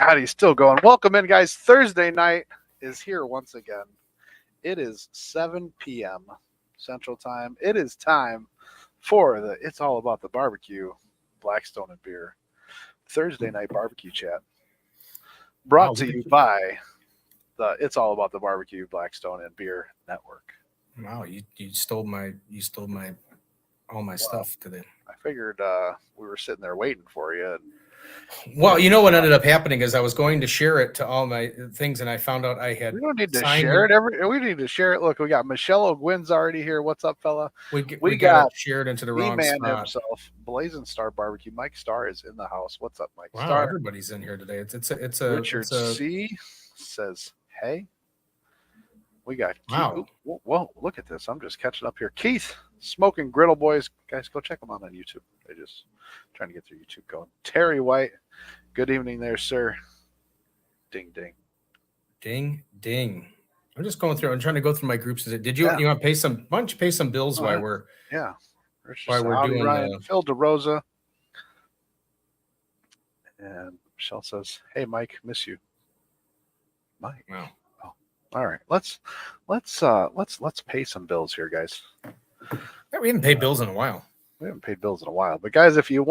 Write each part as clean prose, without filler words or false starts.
God, he's still going. Welcome in, guys. Thursday night is here once again. It is 7 p.m. Central Time. It is time for the It's All About the Barbecue, Blackstone and Beer Thursday night barbecue chat. Brought to you by the It's All About the Barbecue, Blackstone and Beer Network. Wow, you stole all my stuff today. I figured we were sitting there waiting for you. Well, you know what ended up happening is I was going to share it to all my things, and I found out I had. We don't need to share it. We need to share it. Look, we got Michelle O'Gwyn's already here. What's up, fella? We got shared into the wrong man spot. Himself, Blazing Star Barbecue. Mike Starr is in the house. What's up, Mike wow, Starr? Everybody's in here today. It's a Richard C says, "Hey, we got wow. Whoa, look at this. I'm just catching up here. Keith, Smoking Griddle Boys. Guys, go check them out on YouTube. They're just trying to get their YouTube going. Terry White, good evening there, sir. Ding, ding. Ding, ding. I'm just going through. I'm trying to go through my groups. Did you want to pay some bills while we're doing Ryan, Phil DeRosa. And Michelle says, "Hey, Mike, miss you." Mike. Wow. Oh, all right. Let's pay some bills here, guys. Yeah, we haven't paid bills in a while. But guys, if you're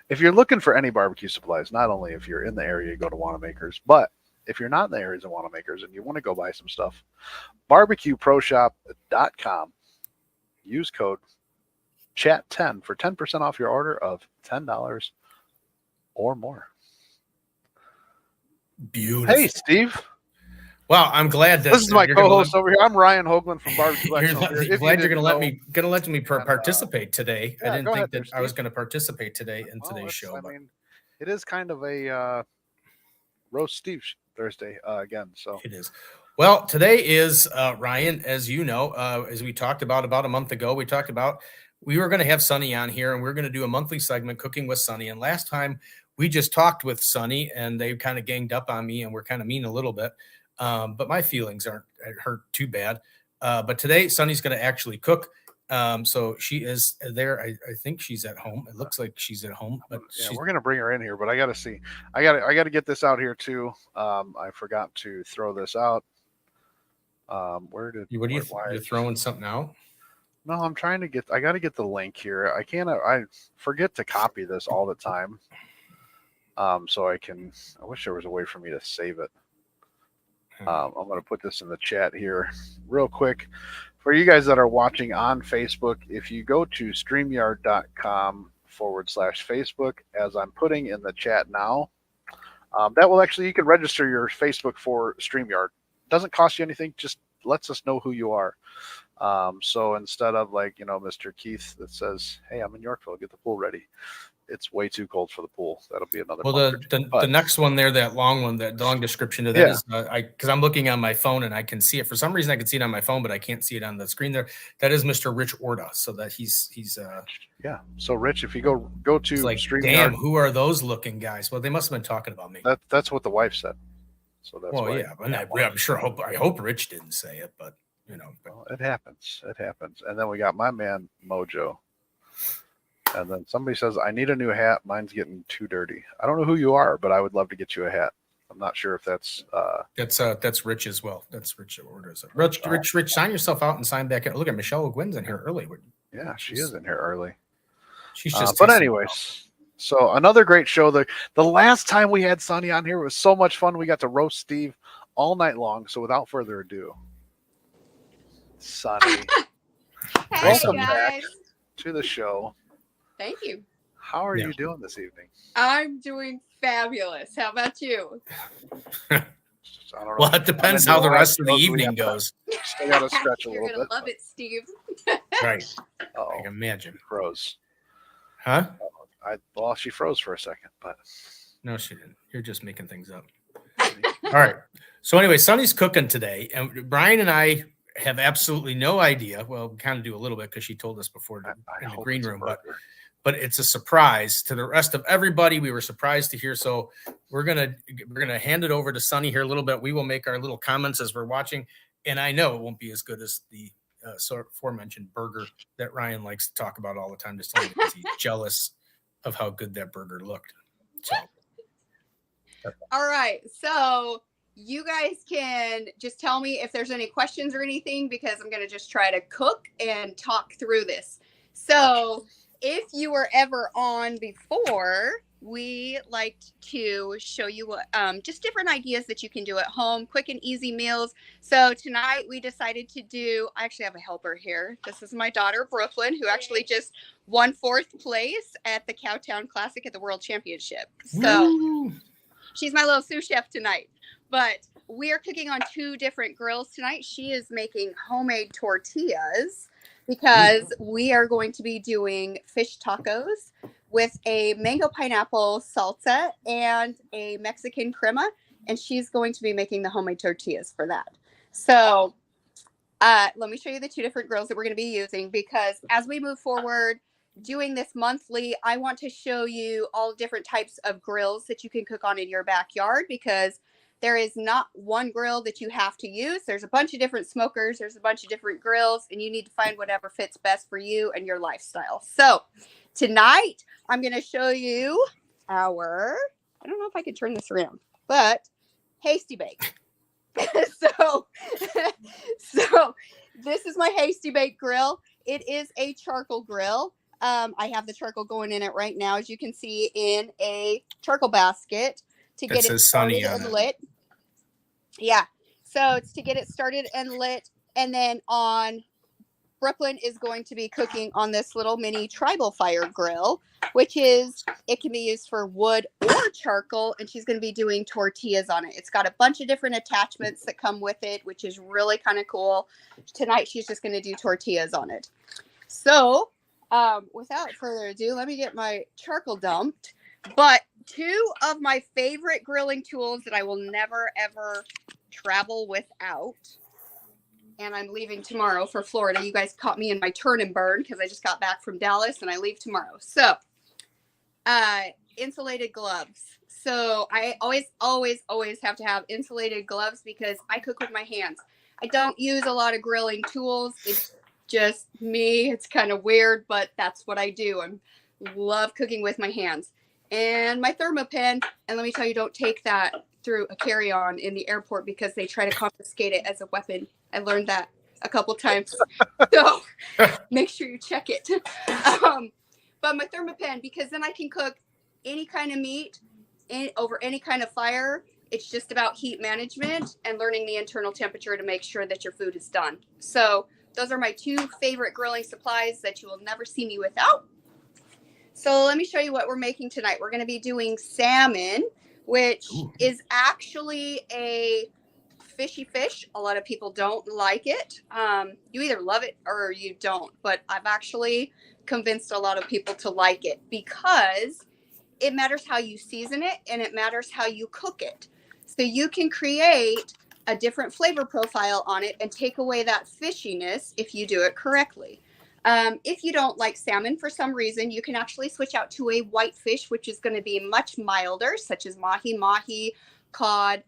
looking for any barbecue supplies, not only if you're in the area, you go to Wanamaker's, but if you're not in the areas of Wanamaker's and you want to go buy some stuff, barbecueproshop.com. Use code CHAT10 for 10% off your order of $10 or more. Beautiful. Hey, Steve. Well, I'm glad that this is my co-host over here. I'm Ryan Hoagland from Barbecue. Glad you're going to let me participate today. I didn't think that I was going to participate today in today's show. I mean, it is kind of a roast Steve Thursday again. So it is. Well, today is Ryan, as you know, as we talked about a month ago. We talked about we were going to have Sonny on here, and we're going to do a monthly segment, Cooking with Sonny. And last time we just talked with Sonny, and they kind of ganged up on me, and we're kind of mean a little bit. But my feelings aren't hurt too bad. But today, Sonny's going to actually cook. So she is there. I think she's at home. It looks like she's at home. But yeah, we're going to bring her in here. But I got to see. I got to get this out here too. I forgot to throw this out. Where did you? What are you? You're throwing something out? No, I'm trying to get. I got to get the link here. I can't. I forget to copy this all the time. So I can. I wish there was a way for me to save it. I'm going to put this in the chat here real quick. For you guys that are watching on Facebook, if you go to StreamYard.com/Facebook, as I'm putting in the chat now, that will actually, you can register your Facebook for StreamYard. Doesn't cost you anything, just lets us know who you are. So instead of Mr. Keith that says, "Hey, I'm in Yorkville, get the pool ready." It's way too cold for the pool. That'll be another. Well, the next one there, that long one, that long description of that is because I'm looking on my phone and I can see it. For some reason, I can see it on my phone, but I can't see it on the screen there. That is Mr. Rich Orta. So that he's yeah. So Rich, if you go to like, StreamYard, damn, who are those looking guys? Well, they must have been talking about me. That's what the wife said. So that's I'm sure. I hope Rich didn't say it, but well, it happens. And then we got my man Mojo. And then somebody says, "I need a new hat. Mine's getting too dirty." I don't know who you are, but I would love to get you a hat. I'm not sure if that's Rich as well. That's Rich orders. Rich, sign yourself out and sign back in. Look at Michelle O'Gwyn's in here early. Yeah, she is in here early. She's just. But anyways, so another great show. The last time we had Sonny on here, it was so much fun. We got to roast Steve all night long. So without further ado, Sonny, welcome back to the show. Thank you. How are you doing this evening? I'm doing fabulous. How about you? I don't know. Well, it depends how the rest of the evening goes. Still got to stretch a little bit. You're gonna love it, Steve. Right. I can imagine. Froze. Huh? Well, she froze for a second, but no, she didn't. You're just making things up. All right. So anyway, Sonny's cooking today, and Brian and I have absolutely no idea. Well, we kind of do a little bit because she told us before in the green room, but it's a surprise to the rest of everybody. We were surprised to hear. So we're gonna hand it over to Sonny here a little bit. We will make our little comments as we're watching, and I know it won't be as good as the aforementioned burger that Ryan likes to talk about all the time, just telling me because he's jealous of how good that burger looked. So All right. So you guys can just tell me if there's any questions or anything, because I'm going to just try to cook and talk through this. So if you were ever on before, we liked to show you what, just different ideas that you can do at home, quick and easy meals. So tonight we decided to do, I actually have a helper here. This is my daughter, Brooklyn, who actually just won 4th place at the Cowtown Classic at the World Championship. So Woo! she's my little sous chef tonight. But we are cooking on 2 different grills tonight. She is making homemade tortillas because we are going to be doing fish tacos with a mango pineapple salsa and a Mexican crema. And she's going to be making the homemade tortillas for that. So let me show you the 2 different grills that we're going to be using, because as we move forward doing this monthly, I want to show you all different types of grills that you can cook on in your backyard, because there is not one grill that you have to use. There's a bunch of different smokers. There's a bunch of different grills, and you need to find whatever fits best for you and your lifestyle. So tonight I'm going to show you our, I don't know if I can turn this around, but hasty bake. So this is my hasty bake grill. It is a charcoal grill. I have the charcoal going in it right now, as you can see, in a charcoal basket to get it started and lit. Yeah. So it's to get it started and lit. And then Brooklyn is going to be cooking on this little mini tribal fire grill, which is, it can be used for wood or charcoal, and she's going to be doing tortillas on it. It's got a bunch of different attachments that come with it, which is really kind of cool. Tonight, she's just going to do tortillas on it. So without further ado, let me get my charcoal dumped. But 2 of my favorite grilling tools that I will never, ever travel without, and I'm leaving tomorrow for Florida. You guys caught me in my turn and burn because I just got back from Dallas and I leave tomorrow. So, insulated gloves. So I always have to have insulated gloves because I cook with my hands. I don't use a lot of grilling tools. It's just me. It's kind of weird, but that's what I do. I love cooking with my hands. And my thermopen. And let me tell you, don't take that through a carry-on in the airport because they try to confiscate it as a weapon. I learned that a couple times. So make sure you check it. But my thermopen, because then I can cook any kind of meat over any kind of fire. It's just about heat management and learning the internal temperature to make sure that your food is done. So those are my 2 favorite grilling supplies that you will never see me without. So let me show you what we're making tonight. We're going to be doing salmon, which is actually a fishy fish. A lot of people don't like it. You either love it or you don't, but I've actually convinced a lot of people to like it because it matters how you season it and it matters how you cook it. So you can create a different flavor profile on it and take away that fishiness if you do it correctly. If you don't like salmon for some reason, you can actually switch out to a white fish, which is going to be much milder, such as mahi, cod.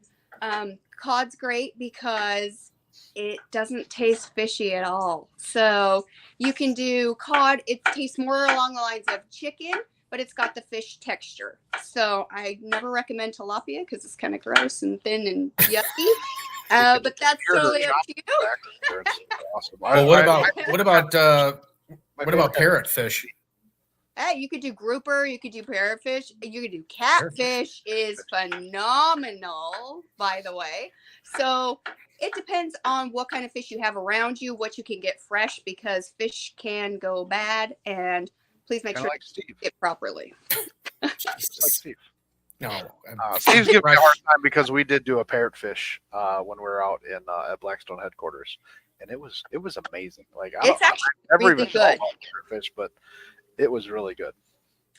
Cod's great because it doesn't taste fishy at all. So you can do cod. It tastes more along the lines of chicken, but it's got the fish texture. So I never recommend tilapia because it's kind of gross and thin and yucky. But that's totally up to you. Awesome. Well, what about parrotfish? Hey, you could do grouper, you could do parrotfish, you could do catfish. Is phenomenal, by the way. So it depends on what kind of fish you have around you, what you can get fresh, because fish can go bad, and please make sure you cook it properly. Like Steve. No, Steve's giving me a hard time because we did do a parrotfish when we were out in at Blackstone headquarters, and it was amazing. Like it's actually really good parrotfish, but it was really good.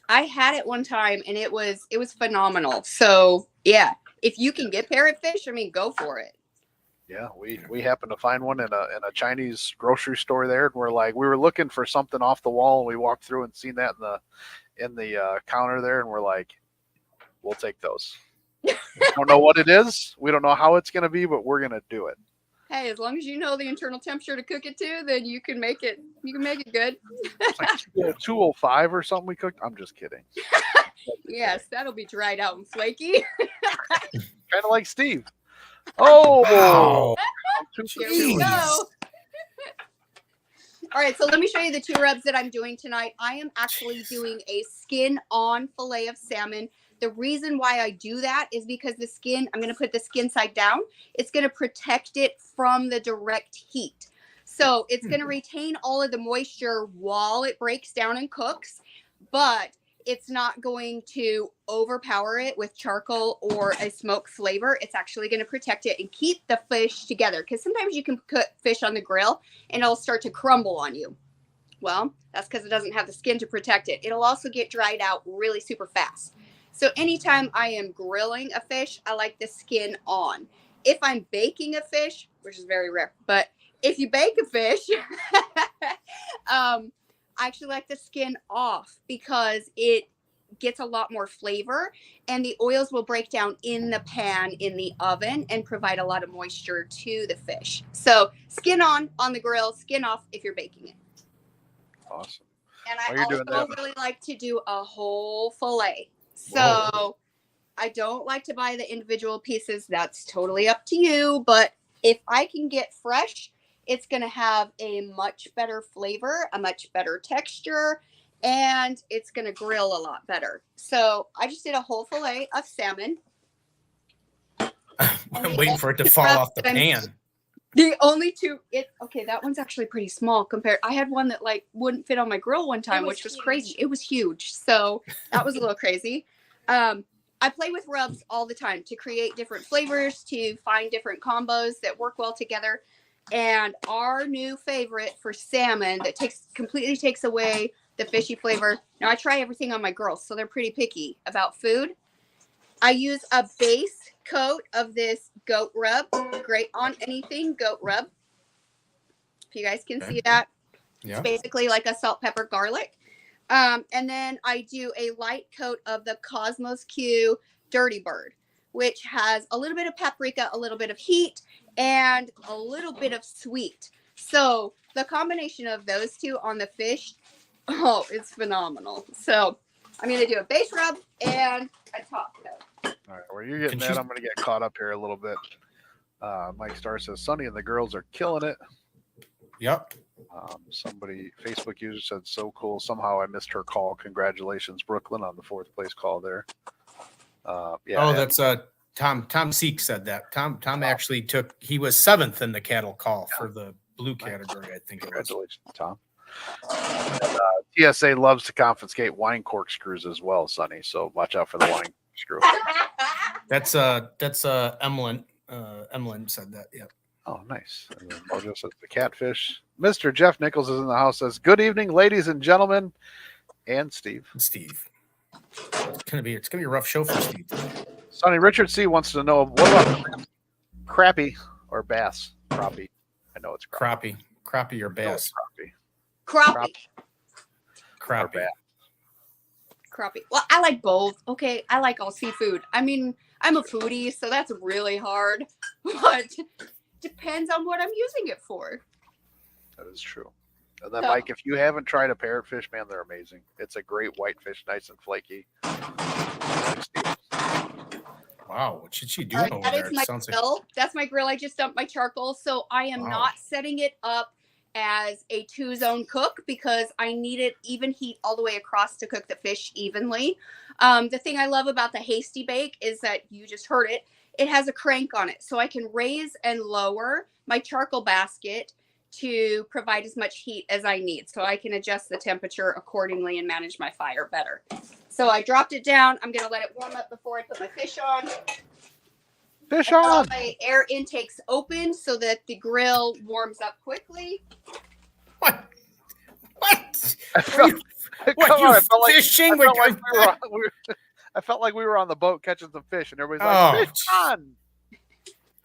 I had it one time and it was phenomenal. So yeah, if you can get parrotfish, I mean, go for it. Yeah, we happened to find one in a Chinese grocery store there, and we were looking for something off the wall, and we walked through and seen that in the counter there, and we're like, we'll take those. We don't know what it is, we don't know how it's gonna be, but we're gonna do it. Hey, as long as you know the internal temperature to cook it to, then you can make it good. It's like 205 or something we cooked. I'm just kidding. Yes, that'll be dried out and flaky. Kind of like Steve. Oh, Wow. Here we Jeez. go. All right, so let me show you the 2 rubs that I'm doing tonight. I am actually doing a skin-on fillet of salmon. The reason why I do that is because the skin, I'm going to put the skin side down. It's going to protect it from the direct heat. So it's going to retain all of the moisture while it breaks down and cooks, but it's not going to overpower it with charcoal or a smoke flavor. It's actually going to protect it and keep the fish together, because sometimes you can cook fish on the grill and it'll start to crumble on you. Well, that's because it doesn't have the skin to protect it. It'll also get dried out really super fast. So anytime I am grilling a fish, I like the skin on. If I'm baking a fish, which is very rare, but if you bake a fish, I actually like the skin off because it gets a lot more flavor and the oils will break down in the pan in the oven and provide a lot of moisture to the fish. So skin on the grill, skin off if you're baking it. awesome. And While I you're doing also that- really like to do a whole fillet. So Whoa. I don't like to buy the individual pieces. That's totally up to you. But if I can get fresh, it's going to have a much better flavor, a much better texture, and it's going to grill a lot better. So I just did a whole fillet of salmon. I'm waiting for it to fall off the pan. The only 2, okay, that one's actually pretty small compared. I had one that like wouldn't fit on my grill one time, which was crazy. It was huge. So that was a little crazy. I play with rubs all the time to create different flavors, to find different combos that work well together. And our new favorite for salmon that completely takes away the fishy flavor. Now I try everything on my girls, so they're pretty picky about food. I use a base coat of this goat rub. Great on anything, goat rub. If you guys can see that. Yeah. It's basically like a salt, pepper, garlic. And then I do a light coat of the Cosmos Q Dirty Bird, which has a little bit of paprika, a little bit of heat, and a little bit of sweet. So the combination of those 2 on the fish, oh, it's phenomenal. So I'm going to do a base rub and a top coat. All right, where you're getting that, I'm going to get caught up here a little bit. Mike Starr says, Sonny and the girls are killing it. Yep. Somebody, Facebook user said, so cool. Somehow I missed her call. Congratulations, Brooklyn, on the 4th place call there. Yeah. Oh, that's Tom Seek said that. Tom actually he was 7th in the cattle call for the blue category, I think it was. Congratulations, Tom. And, TSA loves to confiscate wine corkscrews as well, Sonny. So watch out for the wine corkscrew. That's Emlyn. Emlyn said that. Yeah. Oh, nice. And then Mojo says the catfish. Mr. Jeff Nichols is in the house. Says, good evening, ladies and gentlemen, and Steve. Steve. It's gonna be a rough show for Steve. Sonny Richard C wants to know, what about crappie or bass? Crappie. I know it's crappie. Crappie or bass. Crappie. Crappie. Crappie. Well, I like both. Okay, I like all seafood. I mean, I'm a foodie, so that's really hard, but depends on what I'm using it for. That is true. And then, Mike, if you haven't tried a parrotfish, man, they're amazing. It's a great whitefish, nice and flaky. Wow, what should she do over that there? is my grill. That's my grill. I just dumped my charcoal, so I am not setting it up as a 2-zone cook because I needed even heat all the way across to cook the fish evenly. The thing I love about the Hasty Bake is that you just heard it. It has a crank on it, so I can raise and lower my charcoal basket to provide as much heat as I need, so I can adjust the temperature accordingly and manage my fire better. So I dropped it down. I'm going to let it warm up before I put my fish on. Fish on! My air intake's open so that the grill warms up quickly. What? I felt fishing? I felt like we were on the boat catching some fish, and everybody's like, fish on!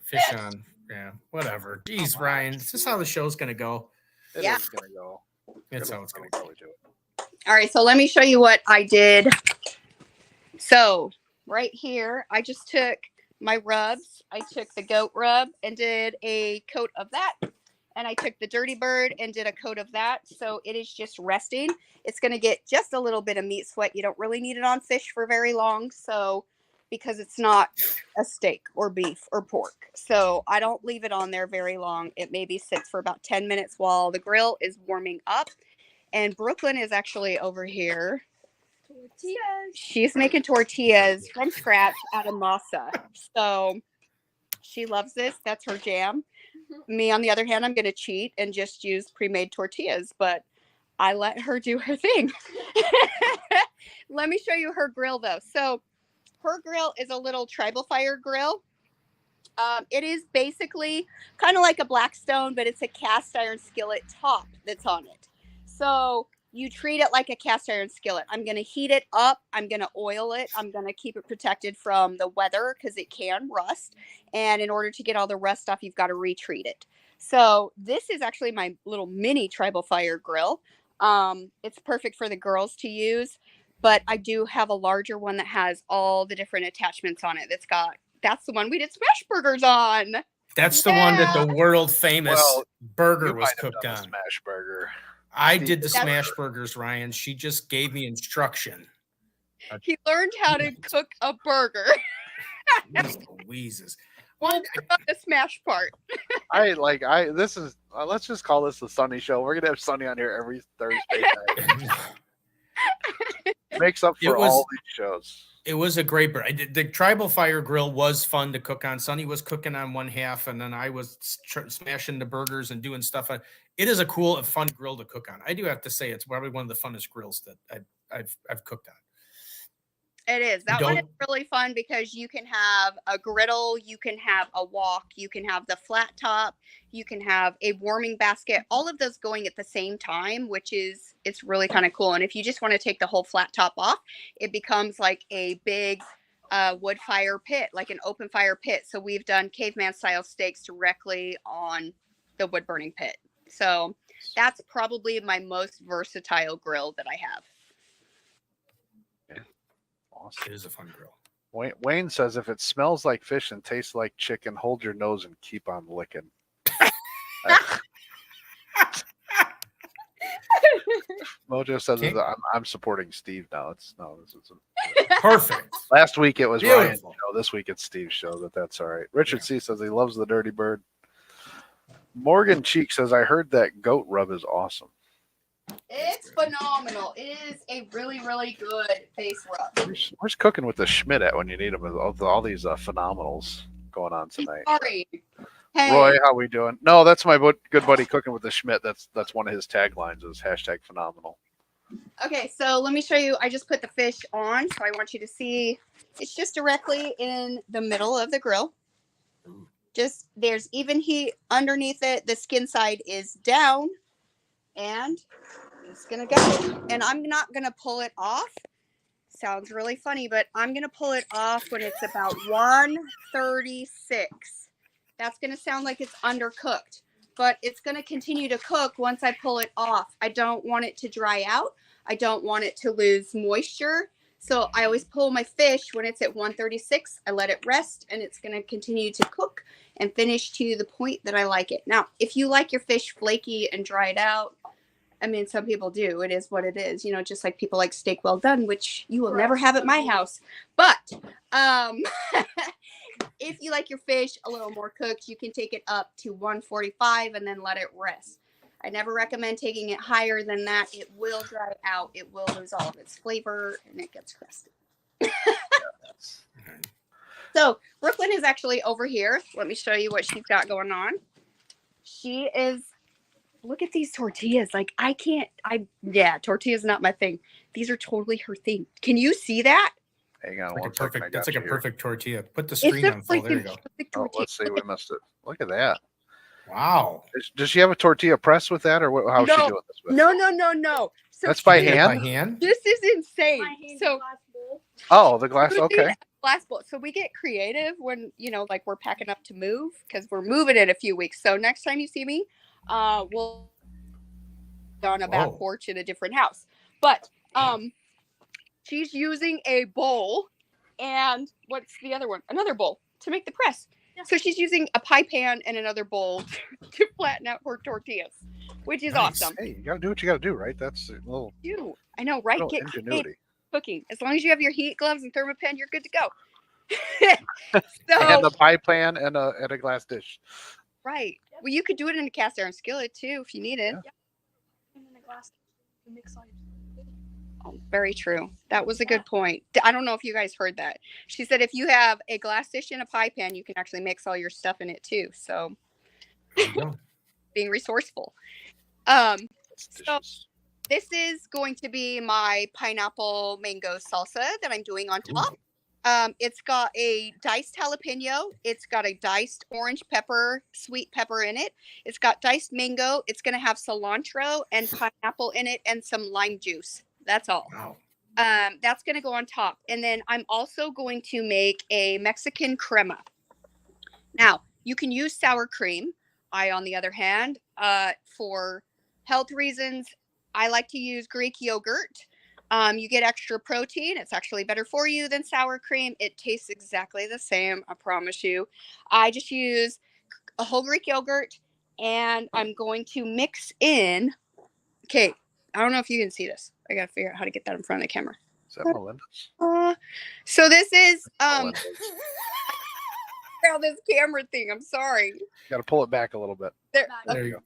Fish on. Yeah, whatever. Jeez, Ryan, is this how the show's going to go? It is going to go. That's how it's going to go. All right, so let me show you what I did. So right here, I just took my rubs. I took the goat rub and did a coat of that. And I took the Dirty Bird and did a coat of that. So it is just resting. It's going to get just a little bit of meat sweat. You don't really need it on fish for very long. So because it's not a steak or beef or pork. So I don't leave it on there very long. It maybe sits for about 10 minutes while the grill is warming up. And Brooklyn is actually over here. Tortillas. She's making tortillas from scratch out of masa. So she loves this. That's her jam. Me, on the other hand, I'm going to cheat and just use pre-made tortillas, but I let her do her thing. Let me show you her grill, though. So her grill is a little tribal fire grill. It is basically kind of like a Blackstone, but it's a cast iron skillet top that's on it. So you treat it like a cast iron skillet. I'm going to heat it up. I'm going to oil it. I'm going to keep it protected from the weather because it can rust. And in order to get all the rust off, you've got to retreat it. So this is actually my little mini tribal fire grill. It's perfect for the girls to use, but I do have a larger one that has all the different attachments on it. That's the one we did smash burgers on. That's the one that the world famous burger was cooked on. Smash burger. I did the smash burgers, Ryan. She just gave me instruction. He learned how to cook a burger. Louises. What about the smash part? Let's just call this the Sunny Show. We're gonna have Sunny on here every Thursday night. Makes up for all these shows. It was a great burger. The tribal fire grill was fun to cook on. Sunny was cooking on one half, and then I was smashing the burgers and doing stuff. It is a cool and fun grill to cook on. I do have to say it's probably one of the funnest grills that I've cooked on. It is. That one is really fun because you can have a griddle, you can have a wok, you can have the flat top, you can have a warming basket, all of those going at the same time, it's really kind of cool. And if you just want to take the whole flat top off, it becomes like a big wood fire pit, like an open fire pit. So we've done caveman style steaks directly on the wood burning pit. So that's probably my most versatile grill that I have. It is a fun grill. Wayne says if it smells like fish and tastes like chicken, hold your nose and keep on licking. Mojo says I'm supporting Steve now. This is perfect. Last week it was Beautiful. Ryan's show. This week it's Steve's show. That's all right. Richard C says he loves the Dirty Bird. Morgan Cheek says I heard that goat rub is awesome. It's phenomenal. It is a really, really good face rub. Where's cooking with the Schmidt at when you need them with all these phenomenals going on tonight? Sorry. Hey. Roy, how we doing? No, that's my good buddy Cooking with the Schmidt. That's one of his taglines is #phenomenal. Okay, so let me show you. I just put the fish on, so I want you to see. It's just directly in the middle of the grill. Just there's even heat underneath it. The skin side is down. And it's going to go. And I'm not going to pull it off. Sounds really funny, but I'm going to pull it off when it's about 136. That's going to sound like it's undercooked, but it's going to continue to cook once I pull it off. I don't want it to dry out. I don't want it to lose moisture. So I always pull my fish when it's at 136. I let it rest, and it's going to continue to cook and finish to the point that I like it. Now, if you like your fish flaky and dried out, I mean, some people do. It is what it is. Just like people like steak well done, which you will never have at my house. But if you like your fish a little more cooked, you can take it up to 145 and then let it rest. I never recommend taking it higher than that. It will dry out. It will lose all of its flavor, and it gets crusty. So Brooklyn is actually over here. Let me show you what she's got going on. She is... Look at these tortillas. Tortillas not my thing. These are totally her thing. Can you see that? Hang on one second. That's like a perfect tortilla. Put the screen on full. There you go. Oh, let's see. We missed it. Look at that. Wow. Does she have a tortilla press with that, or how's she doing this with? No. So that's by hand? This is insane. So, the glass. Okay. Glass bowl. So we get creative when, we're packing up to move because we're moving in a few weeks. So next time you see me, we'll on a back porch in a different house. But she's using a bowl, and what's the other one? Another bowl to make the press. Yeah. So she's using a pie pan and another bowl to flatten out her tortillas, which is awesome. Hey, you gotta do what you gotta do, right? That's a little. I know, right? Get ingenuity. Cooking. As long as you have your heat gloves and thermopen, you're good to go. And a pie pan and a glass dish. Right. Well, you could do it in a cast iron skillet too if you need it. Yeah. Oh, very true. That was a good point. I don't know if you guys heard that. She said if you have a glass dish and a pie pan, you can actually mix all your stuff in it too. So being resourceful. So this is going to be my pineapple mango salsa that I'm doing on top. It's got a diced jalapeno. It's got a diced orange pepper, sweet pepper in it. It's got diced mango. It's going to have cilantro and pineapple in it and some lime juice. That's all. Wow. That's going to go on top. And then I'm also going to make a Mexican crema. Now, you can use sour cream. I, on the other hand, for health reasons, I like to use Greek yogurt. You get extra protein. It's actually better for you than sour cream. It tastes exactly the same, I promise you. I just use a whole Greek yogurt, and I'm going to mix in. Okay, I don't know if you can see this. I got to figure out how to get that in front of the camera. Is that Melinda's? So this is Melinda's. this camera thing. I'm sorry. Got to pull it back a little bit. There you go.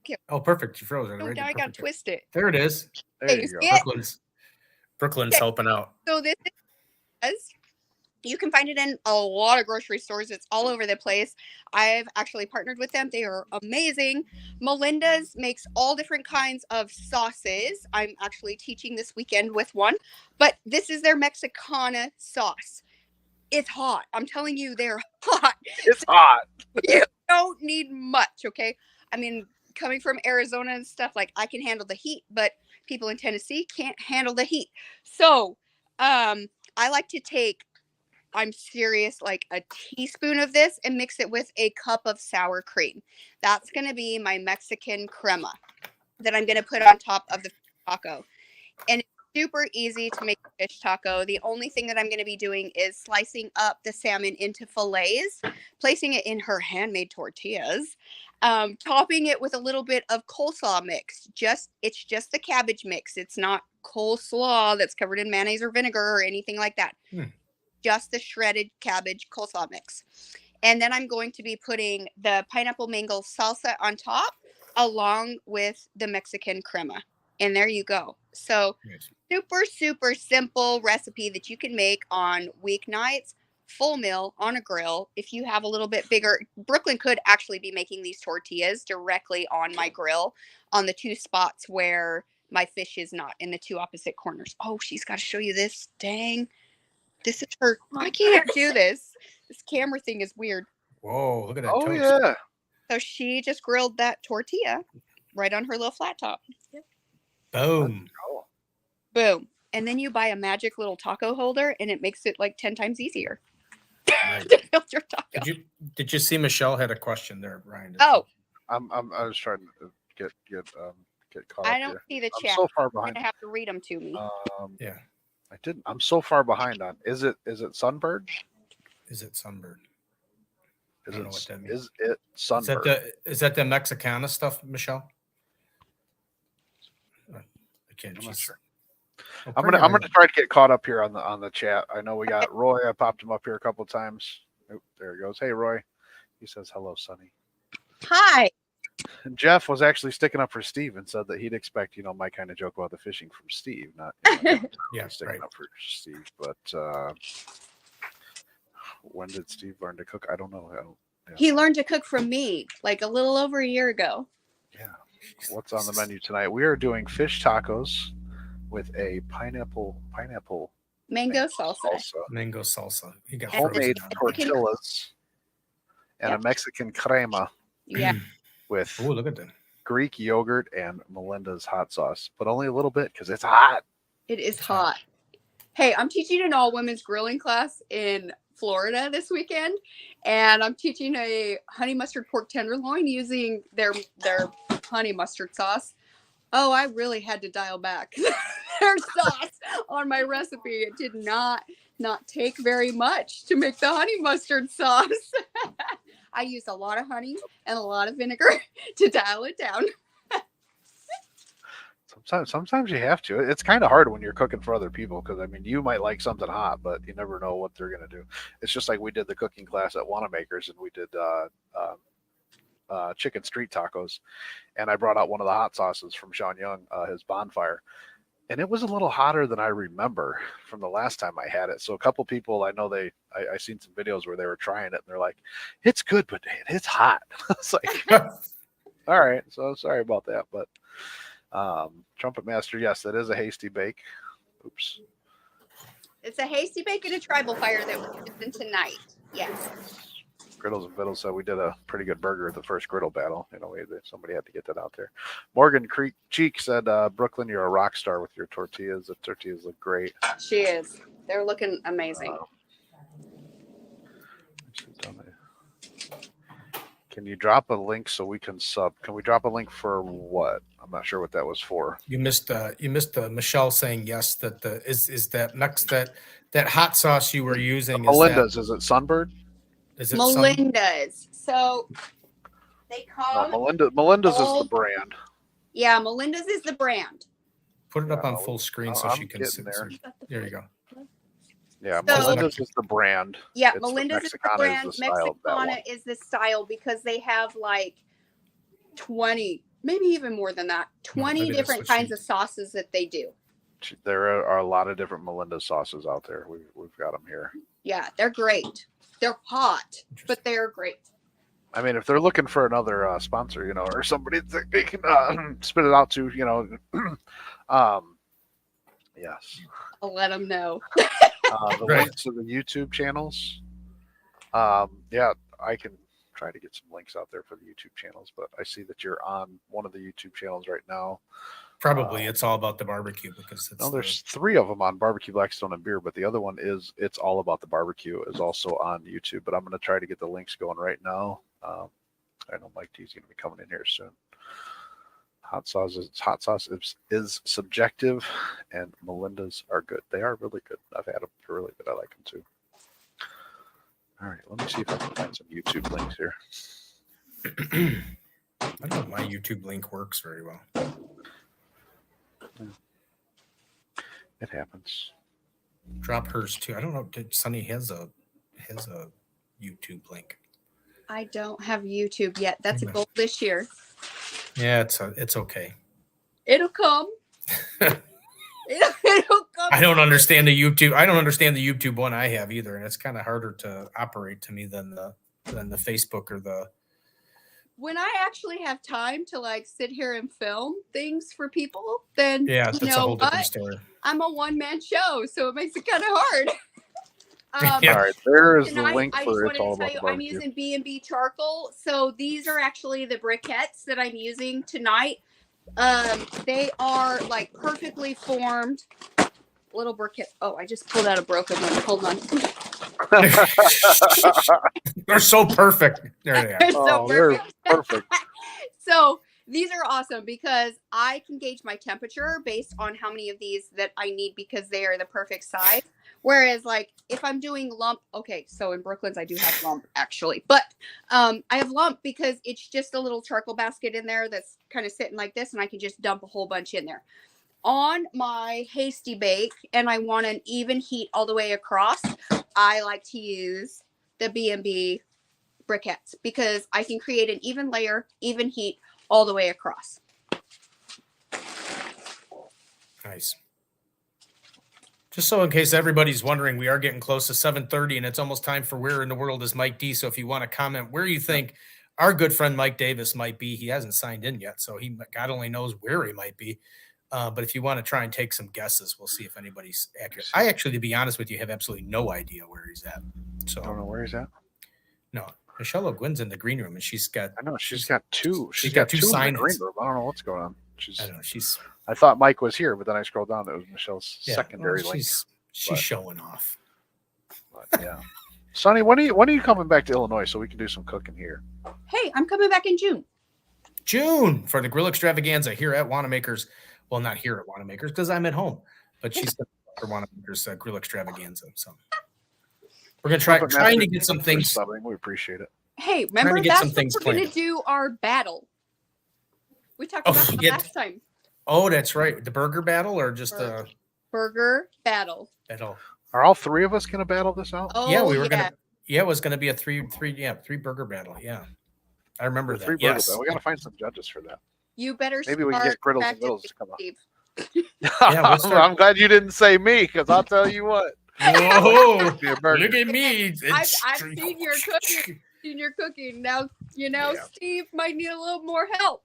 Okay. Oh, perfect. You froze it. Oh, now I got to twist it. There it is. There you go. Brooklyn's helping out. So this is, you can find it in a lot of grocery stores. It's all over the place. I've actually partnered with them. They are amazing. Melinda's makes all different kinds of sauces. I'm actually teaching this weekend with one, but this is their Mexicana sauce. It's hot. I'm telling you, they're hot. It's hot. You don't need much, okay? I mean, coming from Arizona and stuff, like I can handle the heat, but people in Tennessee can't handle the heat. So I like to take, I'm serious, like a teaspoon of this and mix it with a cup of sour cream. That's going to be my Mexican crema that I'm going to put on top of the taco. And it's super easy to make a fish taco. The only thing that I'm going to be doing is slicing up the salmon into fillets, placing it in her handmade tortillas, topping it with a little bit of coleslaw mix. It's just the cabbage mix. It's not coleslaw that's covered in mayonnaise or vinegar or anything like that. Just the shredded cabbage coleslaw mix. And then I'm going to be putting the pineapple mango salsa on top along with the Mexican crema. And there you go. So super, super simple recipe that you can make on weeknights, full meal on a grill. If you have a little bit bigger, Brooklyn could actually be making these tortillas directly on my grill on the two spots where my fish is not, in the two opposite corners. Oh, she's got to show you this. Dang. This is her. I can't do this. This camera thing is weird. Whoa, look at that Oh, toast. yeah. So she just grilled that tortilla right on her little flat top. Boom. Boom. And then you buy a magic little taco holder and it makes it like 10 times easier Right. to build your taco. Did you see Michelle had a question there, Brian? Oh, I was trying to get caught I up don't here. see the I'm chat. so far You're behind. gonna have to read them to me. Yeah. I didn't. I'm so far behind on. Is it Sunbird? Is it Sunbird? Is I don't know what that means. Is it Sunbird? Is that the Mexicana stuff, Michelle? I can't. I'm not sure. Oh, I'm gonna try to get caught up here on the chat. I know we got Roy. I popped him up here a couple times. Oh, there he goes. Hey Roy. He says hello, Sonny. Hi. And Jeff was actually sticking up for Steve and said that he'd expect, my kind of joke about the fishing from Steve, not Yeah, sticking right. up for Steve. But when did Steve learn to cook? I don't know. He learned to cook from me like a little over a year ago. Yeah. What's on the menu tonight? We are doing fish tacos with a pineapple Mango salsa. Mango salsa. You got Homemade frozen. tortillas and a Mexican crema Yeah. with Oh, look at that. Greek yogurt and Melinda's hot sauce, but only a little bit because it's hot. It is hot. Hey, I'm teaching an all women's grilling class in Florida this weekend, and I'm teaching a honey mustard pork tenderloin using their honey mustard sauce. Oh, I really had to dial back their sauce on my recipe. It did not take very much to make the honey mustard sauce. I used a lot of honey and a lot of vinegar to dial it down. It's Sometimes you have to. It's kind of hard when you're cooking for other people because I mean, you might like something hot, but you never know what they're gonna do. It's just like we did the cooking class at Wanamaker's, and we did chicken street tacos, and I brought out one of the hot sauces from Sean Young, his Bonfire, and it was a little hotter than I remember from the last time I had it. So a couple people I know I seen some videos where they were trying it, and they're like, "It's good, but it's hot." It's like, all right, so sorry about that, but. Trumpet Master, yes, that is a hasty bake. Oops. It's a hasty bake and a tribal fire that we're using tonight. Yes. Griddles and Fiddles said we did a pretty good burger at the first griddle battle. You know, somebody had to get that out there. Morgan Creek Cheek said, Brooklyn, you're a rock star with your tortillas. The tortillas look great. She is. They're looking amazing. Can you drop a link so we can sub? Can we drop a link for what? I'm not sure what that was for. You missed Michelle saying yes. That is that next that hot sauce you were using. Melinda's. Is it Sunbird? Is it Melinda's? So they come. Melinda's is the brand. Yeah, Melinda's is the brand. Put it up on full screen so she can see. There. There you go. Yeah, So, Melinda's is the brand. Yeah, Melinda's is the brand. Mexicana is the style because they have like 20, maybe even more than that, 20 different kinds of sauces that they do. There are a lot of different Melinda sauces out there. We've got them here. Yeah, they're great. They're hot, but they're great. I mean, if they're looking for another sponsor, you know, or somebody that they can spit it out to, you know, yes. I'll let them know. The links to the YouTube channels. Yeah, I can try to get some links out there for the YouTube channels, but I see that you're on one of the YouTube channels right now. Probably it's all about the barbecue because there's 3 of them on Barbecue Blackstone and Beer, but the other one is It's All About the Barbecue is also on YouTube, but I'm going to try to get the links going right now. I know Mike T's going to be coming in here soon. Hot sauce is subjective, and Melinda's are good. They are really good. I've had them. They're really good. I like them too. All right, let me see if I can find some YouTube links here. I don't know if my YouTube link works very well. Yeah. It happens. Drop hers too. I don't know. Did Sunny has a YouTube link? I don't have YouTube yet. That's a goal this year. Yeah, it's okay. It'll come. It'll come. I don't understand the YouTube one I have either, and it's kind of harder to operate to me than the Facebook or the. When I actually have time to like sit here and film things for people, then that's a whole different story. I'm a one-man show, so it makes it kind of hard. All right, there is the link for It's All About the Barbecue. I'm using B&B charcoal, so these are actually the briquettes that I'm using tonight. They are like perfectly formed little briquette. Oh, I just pulled out a broken one. Hold on. They're so perfect. There they are. They're perfect. So these are awesome because I can gauge my temperature based on how many of these that I need because they are the perfect size. Whereas, like, if I'm doing lump, okay, so in Brooklyn's, I do have lump, actually. But I have lump because it's just a little charcoal basket in there that's kind of sitting like this, and I can just dump a whole bunch in there. On my hasty bake, and I want an even heat all the way across, I like to use the B&B briquettes because I can create an even layer, even heat all the way across. Nice. Just so in case everybody's wondering, we are getting close to 7:30 and it's almost time for Where in the World is Mike D. So if you want to comment where you think our good friend Mike Davis might be, he hasn't signed in yet. So God only knows where he might be. But if you want to try and take some guesses, we'll see if anybody's accurate. I actually, to be honest with you, have absolutely no idea where he's at. So I don't know where he's at. No, Michelle O'Gwyn's in the green room and she's got two. She's got two signs. In the green room. I don't know what's going on. I don't know. I thought Mike was here, but then I scrolled down. It was Michelle's secondary link. She's showing off. But, yeah. Sonny, when are you coming back to Illinois so we can do some cooking here? Hey, I'm coming back in June. June for the grill extravaganza here at Wanamaker's. Well, not here at Wanamaker's because I'm at home, but she's for Wanamaker's grill extravaganza. So we're gonna trying to get some things. We appreciate it. Hey, remember that's what we're gonna do our battle. We talked about that last time. Oh, that's right. The burger battle or just a Burger battle. battle? Are all three of us going to battle this out? Oh, Yeah, we were gonna. Yeah, it was gonna be a three burger battle. Yeah, I remember that. Three burger Yes. battle. We got to find some judges for that. You better. Maybe we can get Griddles and Vittles to come up. Yeah, we'll start- I'm glad you didn't say me, because I'll tell you what. Whoa! Be a burger. Look at me. I've seen your cooking. Senior cooking. Now Yeah. Steve might need a little more help.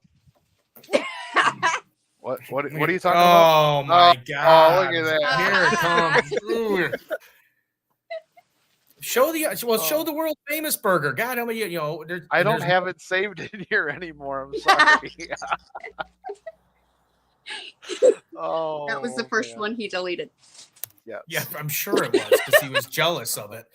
What are you talking about? Oh my God! Oh, look at that. Here it comes. Ooh. Show the world famous burger. God, how many I don't have it saved in here anymore. I'm sorry. Oh, That was the first man. one he deleted. Yes. Yeah, I'm sure it was because he was jealous of it.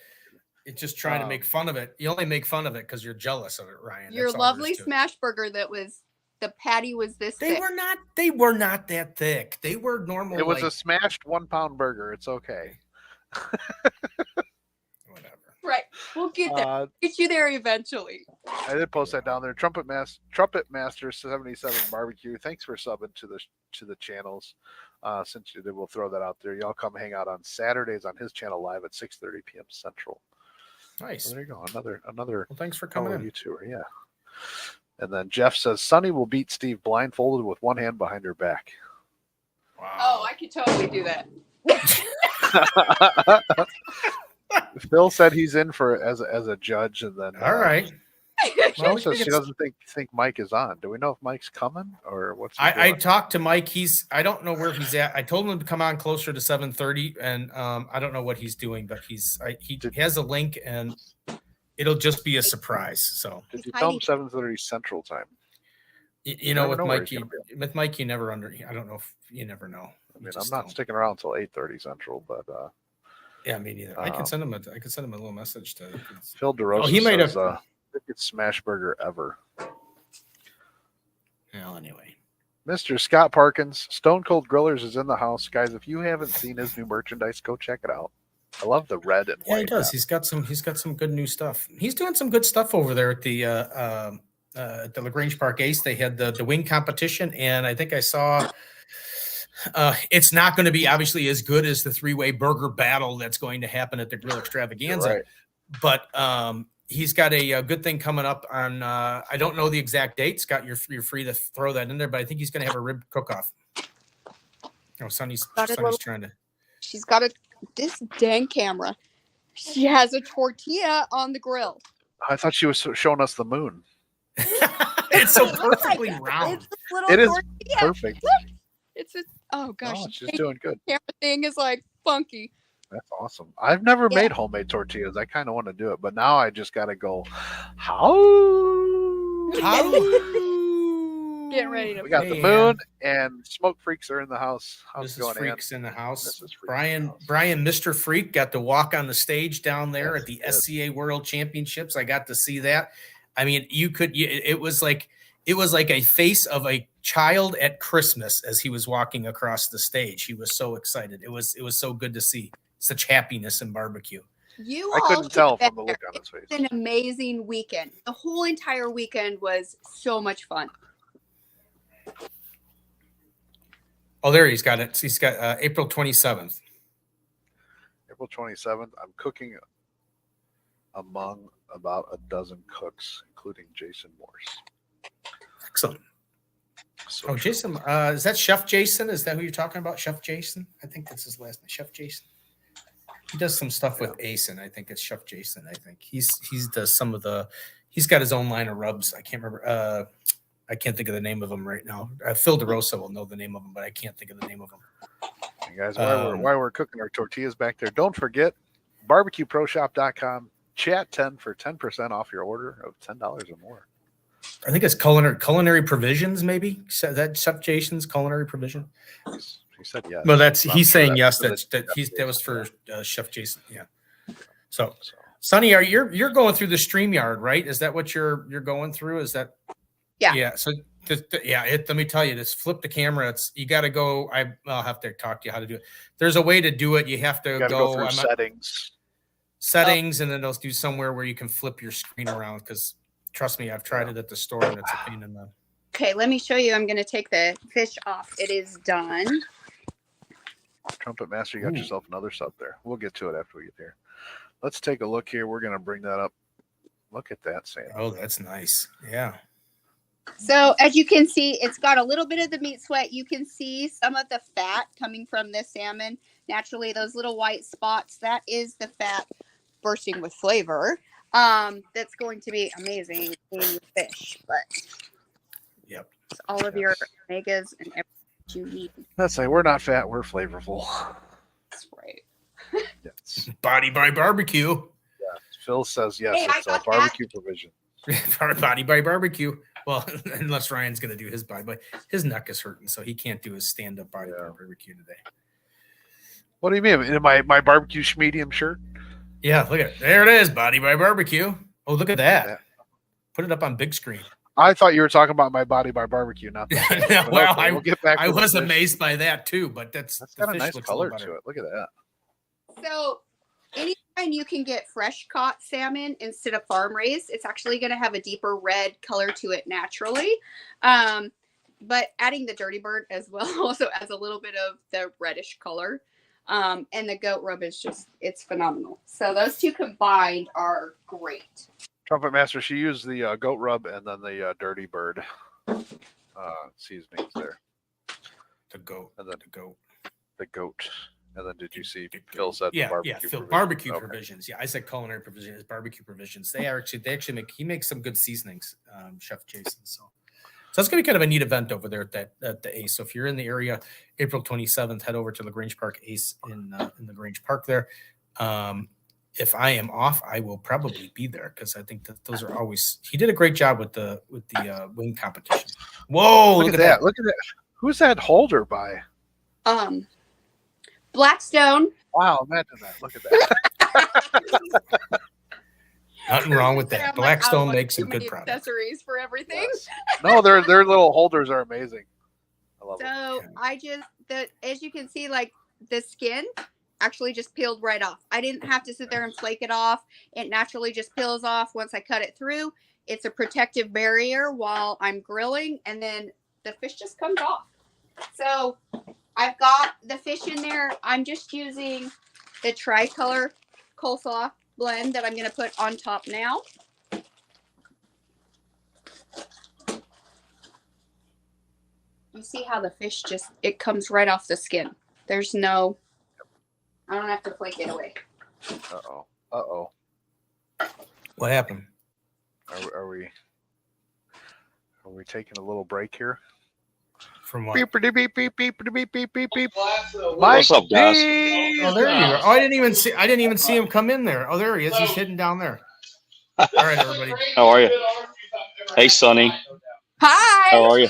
It's just trying to make fun of it. You only make fun of it because you're jealous of it, Ryan. Your That's all there lovely is to it. smash burger the patty was this They thick. were not that thick. They were normal. It was like, a smashed 1 pound burger. It's okay. whatever. Right. We'll get there. Get you there eventually. I did post that down there. Trumpet Master 77 barbecue. Thanks for subbing to the channels. Since you did, we'll throw that out there. Y'all come hang out on Saturdays on his channel live at 6:30 p.m. Central. Nice. So there you go. Another Well, thanks for coming fellow in. YouTuber. Yeah. And then Jeff says Sunny will beat Steve blindfolded with one hand behind her back. Wow. Oh, I could totally do that. Phil said he's in for as a judge, and then All right. Phil we says think she doesn't think Mike is on. Do we know if Mike's coming or what's? he I doing? talked to Mike. I don't know where he's at. I told him to come on closer to 7:30, and I don't know what he's doing, but he has a link, and it'll just be a surprise. So Did you tell him 7:30 Central Time? you know, with never know where Mike, he's gonna you never I don't know if you never know. I mean, I'm not sticking around until 8:30 Central, but Yeah, me neither. I can send him a little message to Phil DeRosa he might says, have. biggest smash burger ever. Well, anyway. Mr. Scott Parkins, Stone Cold Grillers is in the house, guys. If you haven't seen his new merchandise, go check it out. I love the red and white. Yeah, he does. He's got some good new stuff. He's doing some good stuff over there at the LaGrange Park Ace. They had the wing competition, and I think I saw it's not going to be obviously as good as the 3-way burger battle that's going to happen at the Grill Extravaganza. Right. But he's got a good thing coming up on I don't know the exact date. Scott, you're free to throw that in there, but I think he's going to have a rib cook-off. Oh, Sonny's trying to. She's got this dang camera. She has a tortilla on the grill. I thought she was showing us the moon. It's so perfectly round. It's a little It is tortilla. perfect. It's oh gosh, Oh, she's the doing good. camera thing is like funky. That's awesome. I've never Yeah. made homemade tortillas. I kind of want to do it, but now I just got to go. How? Get ready to. We got the moon and Smoke Freaks are in the house. How's This it is going, Ann? Freaks in the house. This is Freaks in the house. Brian, Mr. Freak got to walk on the stage down there Yes, at the yes. SCA World Championships. I got to see that. I mean, it was like a face of a child at Christmas as he was walking across the stage. He was so excited. It was so good to see such happiness in barbecue. You I all couldn't should tell have from the been look there. on his face. It's an amazing weekend. The whole entire weekend was so much fun. Oh, there he's got it. He's got April 27th. April 27th, I'm cooking among about a dozen cooks, including Jason Morse. Excellent. So Oh, true. Jason, is that Chef Jason? Is that who you're talking about? Chef Jason? I think that's his last name. Chef Jason. He does some stuff with Asen. I think it's Chef Jason. I think he's does some of the. He's got his own line of rubs. I can't remember. I can't think of the name of them right now. Phil DeRosa will know the name of them, but I can't think of the name of them. Hey guys, while we're cooking our tortillas back there, don't forget barbecueproshop.com. Chat 10 for 10% off your order of $10 or more. I think it's culinary provisions. Maybe that Chef Jason's culinary provision. He said yes. Well, I'm he's sure saying yes. that's That was for Chef Jason. Yeah. So, Sonny, you're going through the StreamYard, right? Is that what you're going through? Is that? Yeah. Yeah. So let me tell you, this flip the camera. You got to go. I'll have to talk to you how to do it. There's a way to do it. You have to You gotta go through settings. and then they'll do somewhere where you can flip your screen around. Because trust me, I've tried it at the store and it's a pain in the. Okay, let me show you. I'm going to take the fish off. It is done. Trumpet Master, you got yourself another sub there. We'll get to it after we get there. Let's take a look here. We're going to bring that up. Look at that salmon. Oh, that's nice. Yeah. So as you can see, it's got a little bit of the meat sweat. You can see some of the fat coming from this salmon. Naturally, those little white spots, that is the fat bursting with flavor. That's going to be amazing in your fish. But Yep. it's all of your omegas and everything you need. That's like, we're not fat, we're flavorful. That's right. Yes. Body by barbecue. Yeah. Phil says yes, Hey, it's a barbecue provision. Body by barbecue. Well, unless Ryan's going to do his body, but his neck is hurting, so he can't do his stand-up body by barbecue today. What do you mean? In my barbecue medium shirt? Yeah, look at it. There it is, body by barbecue. Oh, look at that. Put it up on big screen. I thought you were talking about my body by barbecue, not that. Well, okay, we'll get back to I the was fish. amazed by that too, but that's got a fish nice looks color little to it. Look at that. So anytime you can get fresh caught salmon instead of farm raised, it's actually going to have a deeper red color to it naturally. But adding the dirty bird as well also adds a little bit of the reddish color. And the goat rub is just, it's phenomenal. So those two combined are great. Trumpet Master, she used the goat rub and then the dirty bird seasonings there. The goat. And then the goat. The goat. And then did you see Phil said yeah, barbecue Phil, provisions? barbecue Okay. provisions. Yeah, I said culinary provisions, barbecue provisions. They actually make, he makes some good seasonings, Chef Jason. So it's going to be kind of a neat event over there at the Ace. So if you're in the area, April 27th, head over to LaGrange Park Ace in LaGrange Park there. If I am off, I will probably be there because I think that those are always. He did a great job with the wing competition. Whoa! Look at that! Look at that! Who's that holder by? Blackstone. Wow! Imagine that! Look at that! Nothing wrong with that. Blackstone makes some good products. products. Accessories for everything. Yes. No, their little holders are amazing. I love them. So as you can see, like the skin actually just peeled right off. I didn't have to sit there and flake it off. It naturally just peels off once I cut it through. It's a protective barrier while I'm grilling, and then the fish just comes off. So I've got the fish in there. I'm just using the tricolor coleslaw blend that I'm going to put on top now. You see how the fish just, it comes right off the skin. There's no, I don't have to flake it away. Uh-oh. Uh-oh. What happened? Are we taking a little break here? From what? Beep, beep, beep, beep, beep, beep, beep, beep, beep. What's up, guys? Oh, there you go. Oh, I didn't even see him come in there. Oh, there he is. He's hidden down there. All right, everybody. How are you? Hey, Sonny. Hi. How are you?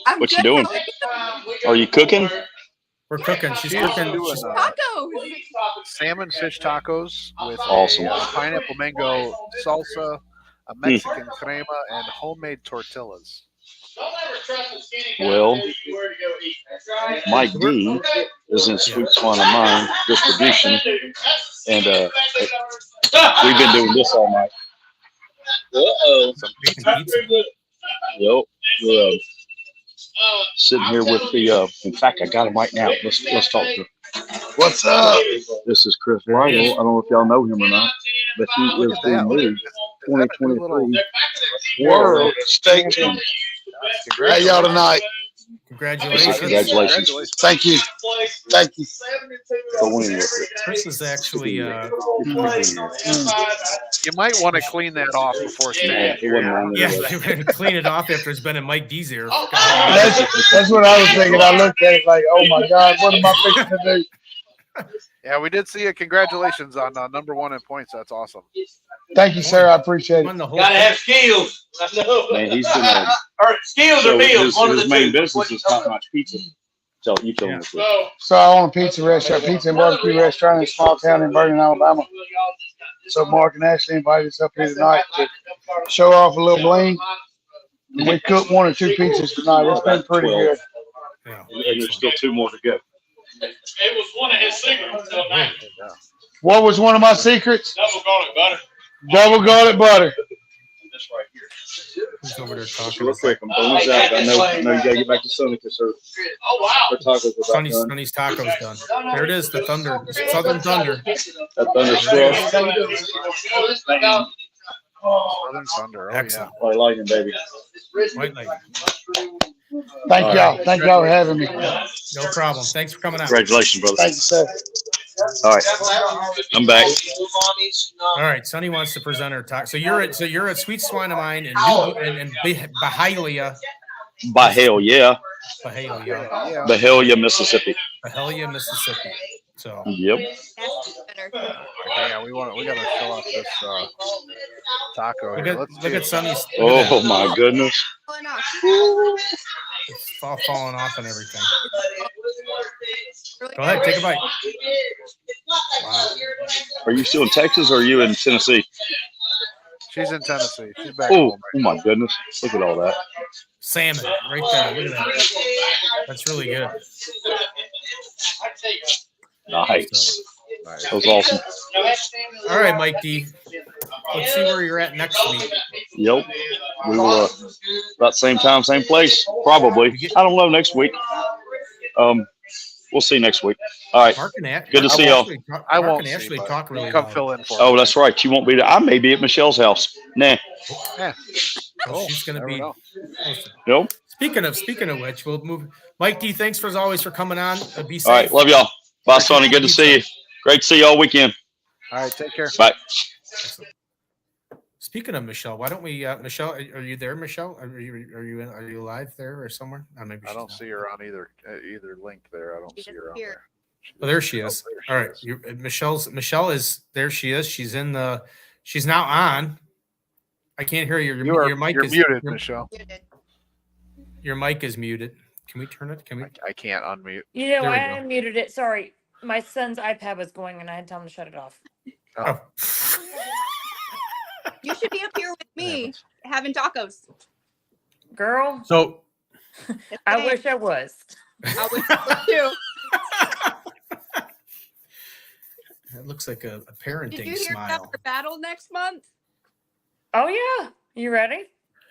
I'm What good. you doing? Are you cooking? We're cooking. She's She's cooking. doing Tacos. salmon fish tacos with Awesome. a pineapple mango salsa, a Mexican crema, and homemade tortillas. Well, Mike D is in Sweet Swan of Mine distribution, and we've been doing this all night. Yep. We're sitting here with the. In fact, I got him right now. Let's talk to him. What's up? This is Chris Rydell. I don't know if y'all know him or not, but he is the new 2023 World Steak Champion. How y'all tonight? Congratulations. Congratulations. Thank you. Thank you. For winning with it. Chris is actually. You might want to clean that off before staying He wasn't here. wrong Yeah, anyway. clean it off after it's been in Mike D's ear. That's what I was thinking. I looked at it like, oh my God, what am I fixing to do? Yeah, we did see it. Congratulations on number one in points. That's awesome. Thank you, sir. I appreciate Won it. the whole Gotta thing. have skills. I know. Man, he's been Or skills so or meals. One of his the main two. business is top notch pizza. Tell you tell him this. So I own a pizza restaurant, pizza and barbecue restaurant in a small town in Vernon, Alabama. So Mark and Ashley invited us up here tonight to show off a little bling. And we cooked 1 or 2 pizzas tonight. It's been pretty good. Yeah. And there's still 2 more to go. It was one of his secrets until now. What was one of my secrets? Double garlic butter. Double garlic butter. This right here. He's over there talking. Real quick, I'm throwing this out. I know you gotta get back to Sunday because her tacos are about Sunny's, done. Sunny's tacos done. There it is, the thunder, Southern Thunder. That thunder scruff. Southern Thunder. Oh Excellent. White lightning, baby. White lady. Thank y'all. Thank y'all for having me. No problem. Thanks for coming out. Congratulations, brother. Thank you, sir. All right, I'm back. All right, Sunny wants to present her talk. So you're at Sweet Swine of Mine and Byhalia, Byhalia, Byhalia, Byhalia, Mississippi. Byhalia, Mississippi. So Yep. That's better. Okay, yeah, we gotta show off this taco look here. at Let's look see. at Sunny's. Look at Oh that. my goodness. Oh, no. It's all falling off and everything. Really Go ahead, good. take a bite. Wow. Are you still in Texas or are you in Tennessee? She's in Tennessee. She's back Oh, home. oh my goodness. Look at all that. Salmon right there. Look at that. That's really good. Nice. Nice. That was awesome. All right, Mike D. Let's see where you're at next week. Yep. We will about same time, same place. Probably. I don't know next week. We'll see next week. All right. Mark and Good to see y'all. I Mark won't and Ashley see, talk but really you come loud. fill in for Oh, me. that's right. You won't be there. I may be at Michelle's house. Nah. Yeah. Oh, she's going to Never be. know. Nope. Speaking of which, we'll move. Mike D, thanks as always for coming on. Be safe. All right. Love y'all. Bye, Sonny. Good to see you. Great to see you all weekend. All right, take care. Bye. Excellent. Speaking of Michelle, why don't we, Michelle? Are you there, Michelle? Are you live there or somewhere? Maybe I she's don't not. see her on either link there. I don't She see her on disappeared. there. Oh, there she is. All right, Michelle is there. She is. She's now on. I can't hear you. Your mic you're is muted, Michelle. Your mic is muted. Can we turn it? Can we? I can't unmute. You know, There we I go. unmuted it. Sorry. My son's iPad was going and I had to tell him to shut it off. Oh. You should be up here with me having tacos. Girl, So I Okay. wish I was. I wish you would too. it looks like a Did parenting you hear about smile. our battle next month? Oh yeah. You ready?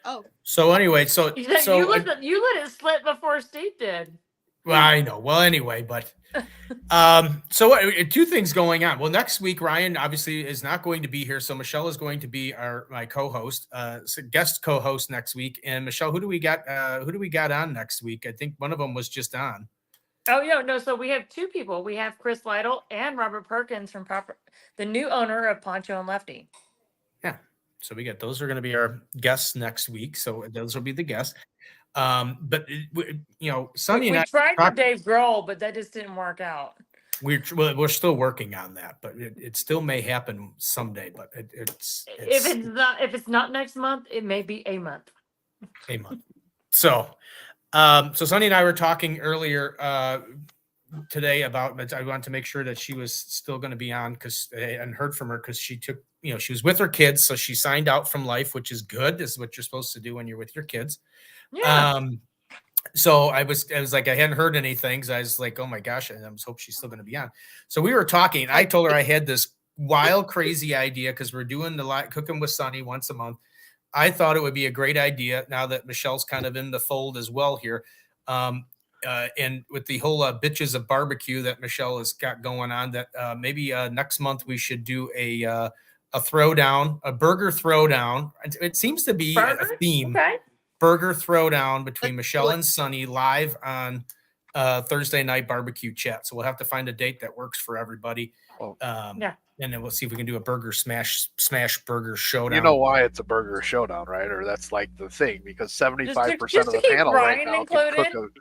Oh, So anyway, so You let it slip before Steve did. well, I know. Well, anyway, but two things going on. Well, next week Ryan obviously is not going to be here, so Michelle is going to be my co-host, guest co-host next week. And Michelle, who do we got? Who do we got on next week? I think one of them was just on. Oh yeah, no. So we have two people. We have Chris Lytle and Robert Perkins from the new owner of Poncho and Lefty. Yeah. So we got those are going to be our guests next week. So those will be the guests. But Sonny We and I tried for talked- Dave Grohl, but that just didn't work out. we're still working on that, but it still may happen someday. But it's If it's not next month, it may be a month. a month. So Sonny and I were talking earlier today about. I wanted to make sure that she was still going to be on because I hadn't heard from her because she took. She was with her kids, so she signed out from life, which is good. This is what you're supposed to do when you're with your kids. Yeah. So I was like, I hadn't heard anything. So I was like, oh my gosh, and I was hope she's still going to be on. So we were talking. I told her I had this wild, crazy idea because we're doing the cooking with Sonny once a month. I thought it would be a great idea now that Michelle's kind of in the fold as well here. And with the whole bitches of barbecue that Michelle has got going on, that maybe next month we should do a throwdown, a burger throwdown. It seems to be a theme. Okay. Burger throwdown between Michelle and Sonny live on Thursday night barbecue chat. So we'll have to find a date that works for everybody. Yeah. And then we'll see if we can do a burger smash burger showdown. You know why it's a burger showdown, right? Or that's like the thing because 75% Just of to the keep panel right Ryan now can included. cook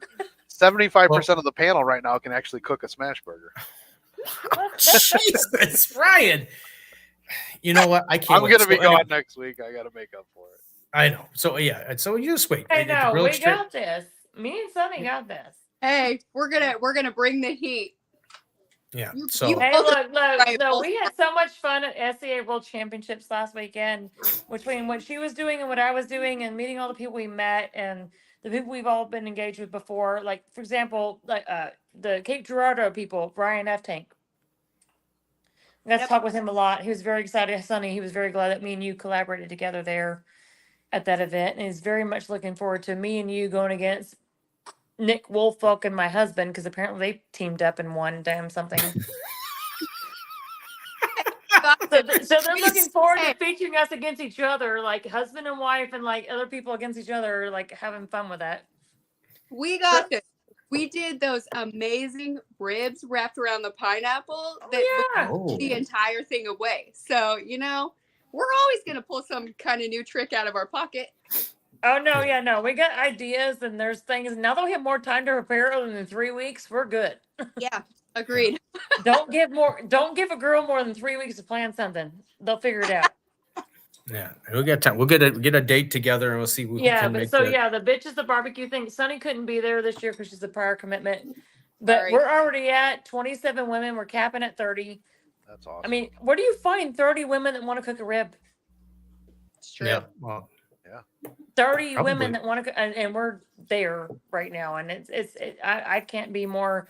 75% of the panel right now can actually cook a smash burger. Jesus, Ryan. You know what? I can't. I'm going to be So anyway, gone next week. I got to make up for it. I know. So yeah. So you just wait. I The know. grilled We straight- got this. Me and Sonny got this. hey, we're gonna bring the heat. Yeah. You- So you- Hey, Both look. right, So both we had so much fun at SCA World Championships last weekend between what she was doing and what I was doing and meeting all the people we met and the people we've all been engaged with before. Like, for example, like the Cape Girardeau people, Brian F. Tank. We got to Yep. talk with him a lot. He was very excited. Sonny, he was very glad that me and you collaborated together there. at that event, and he's very much looking forward to me and you going against Nick Woolfolk and my husband, because apparently they teamed up and won damn something. So they're looking forward to featuring us against each other, like husband and wife, and like other people against each other, like having fun with that. We got this. We did those amazing ribs wrapped around the pineapple that Yeah. blew the entire thing away. So, you know, we're always going to pull some kind of new trick out of our pocket. Oh, no, yeah, no. We got ideas and there's things. Now that we have more time to prepare other than 3 weeks, we're good. Yeah, agreed. Don't give a girl more than 3 weeks to plan something. They'll figure it out. Yeah, we got time. We'll get a date together and we'll see who Yeah, can but make so the. yeah, the bitches the barbecue thing. Sunny couldn't be there this year because she's a prior commitment. But Sorry. we're already at 27 women. We're capping at 30. That's awesome. I mean, where do you find 30 women that want to cook a rib? It's true. Yeah, well, 30 Probably. women that want to, and we're there right now, and I can't be more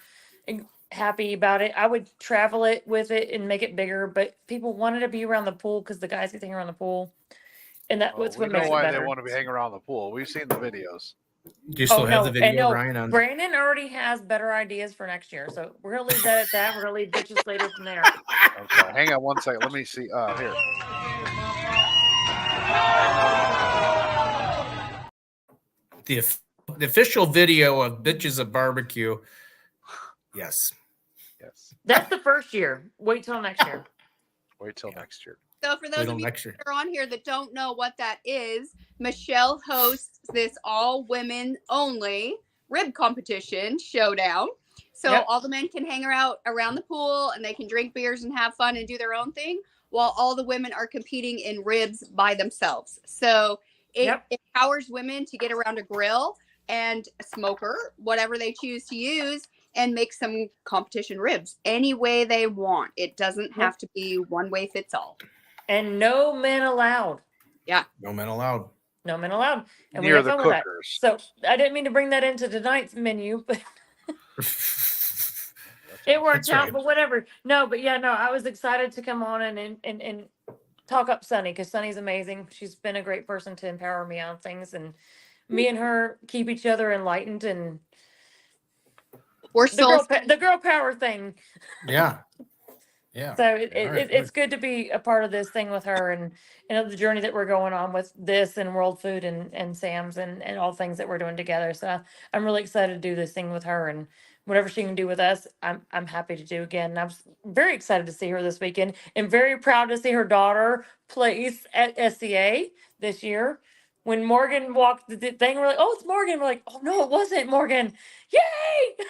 happy about it. I would travel it with it and make it bigger, but people wanted to be around the pool because the guys get to hang around the pool, and that's we what know makes it why better. they want to be hanging around the pool. We've seen the videos. do you still have the and video, no, Brian? On Brandon already has better ideas for next year, so we're gonna leave that at that. We're gonna leave bitches later from there. Okay, hang on one second. Let me see. Here. the official video of Bitches of Barbecue. Yes. Yes. That's the first year. Wait till next year. Wait till next year. So for those of you Next year. that are on here that don't know what that is, Michelle hosts this all women only rib competition showdown. So Yep. all the men can hang out around the pool and they can drink beers and have fun and do their own thing, while all the women are competing in ribs by themselves. So it Yep. empowers women to get around a grill and a smoker, whatever they choose to use, and make some competition ribs any way they want. It doesn't have to be one way fits all. And no men allowed. No men allowed. No men allowed. And Near we have the fun with that. cookers. So I didn't mean to bring that into tonight's menu, but it worked That's out. right. But whatever. No, but yeah, no, I was excited to come on and talk up Sunny, because Sunny's amazing. She's been a great person to empower me on things, and me and her keep each other enlightened, and We're the girl power thing. Yeah. Yeah. So All right, it's good to be a part of this thing with her, and the journey that we're going on with this and World Food and Sam's and all things that we're doing together. So I'm really excited to do this thing with her, and whatever she can do with us, I'm happy to do again. And I'm very excited to see her this weekend, and very proud to see her daughter place at SCA this year. When Morgan walked the thing, we're like, "Oh, it's Morgan." We're like, "Oh no, it wasn't Morgan!" Yay!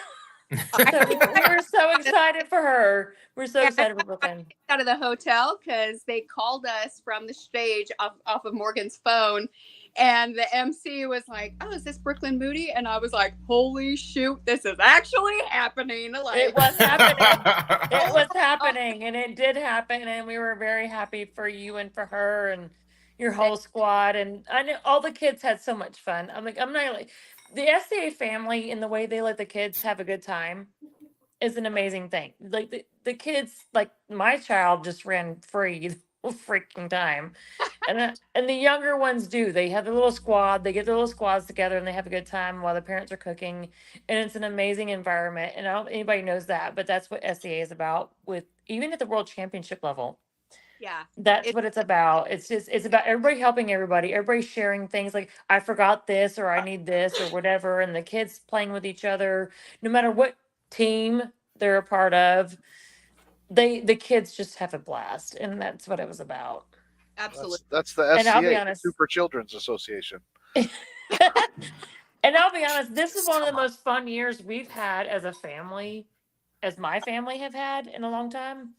So we were so excited for her. We're so excited for Brooklyn. out of the hotel because they called us from the stage off of Morgan's phone, and the MC was like, "Oh, is this Brooklyn Moody?" And I was like, "Holy shoot, this is actually happening!" Like, It was happening. It was happening, and it did happen, and we were very happy for you and for her and your whole squad. And I know all the kids had so much fun. I'm not like the SCA family, and the way they let the kids have a good time is an amazing thing. Like the kids, like my child just ran free the whole freaking time. And the younger ones do. They have their little squad, they get their little squads together and they have a good time while the parents are cooking. And it's an amazing environment. And I don't anybody knows that, but that's what SCA is about, with even at the world championship level. yeah, That's what it's about. It's about everybody helping everybody sharing things like, I forgot this, or I need this, or whatever. And the kids playing with each other, no matter what team they're a part of, the kids just have a blast. And that's what it was about. absolutely. That's the And I'll be SCA, honest. Super Children's Association. And I'll be honest, this is one of the most fun years we've had as a family, as my family have had in a long time.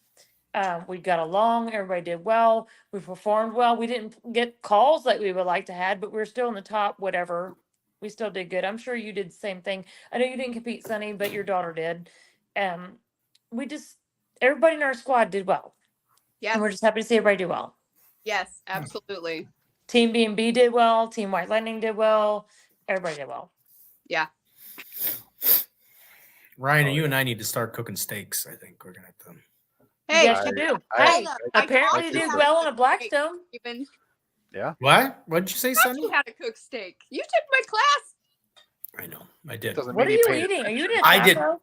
We got along, everybody did well, we performed well. We didn't get calls like we would like to had, but we're still in the top, whatever. We still did good. I'm sure you did the same thing. I know you didn't compete, Sunny, but your daughter did. Everybody in our squad did well. Yes, And we're just happy to see everybody do well. yes, absolutely. Team B&B did well, Team White Lightning did well, everybody did well. Yeah. Ryan, you and I need to start cooking steaks. I think we're gonna have to. Hey, Yes, you do. I- Hey, apparently you did well on a Blackstone. even Yeah, What? What did you say, I taught Sonny? you how to cook steak. You took my class. I know. I did. doesn't What are mean you he paid eating? Are you eating a I did. taco?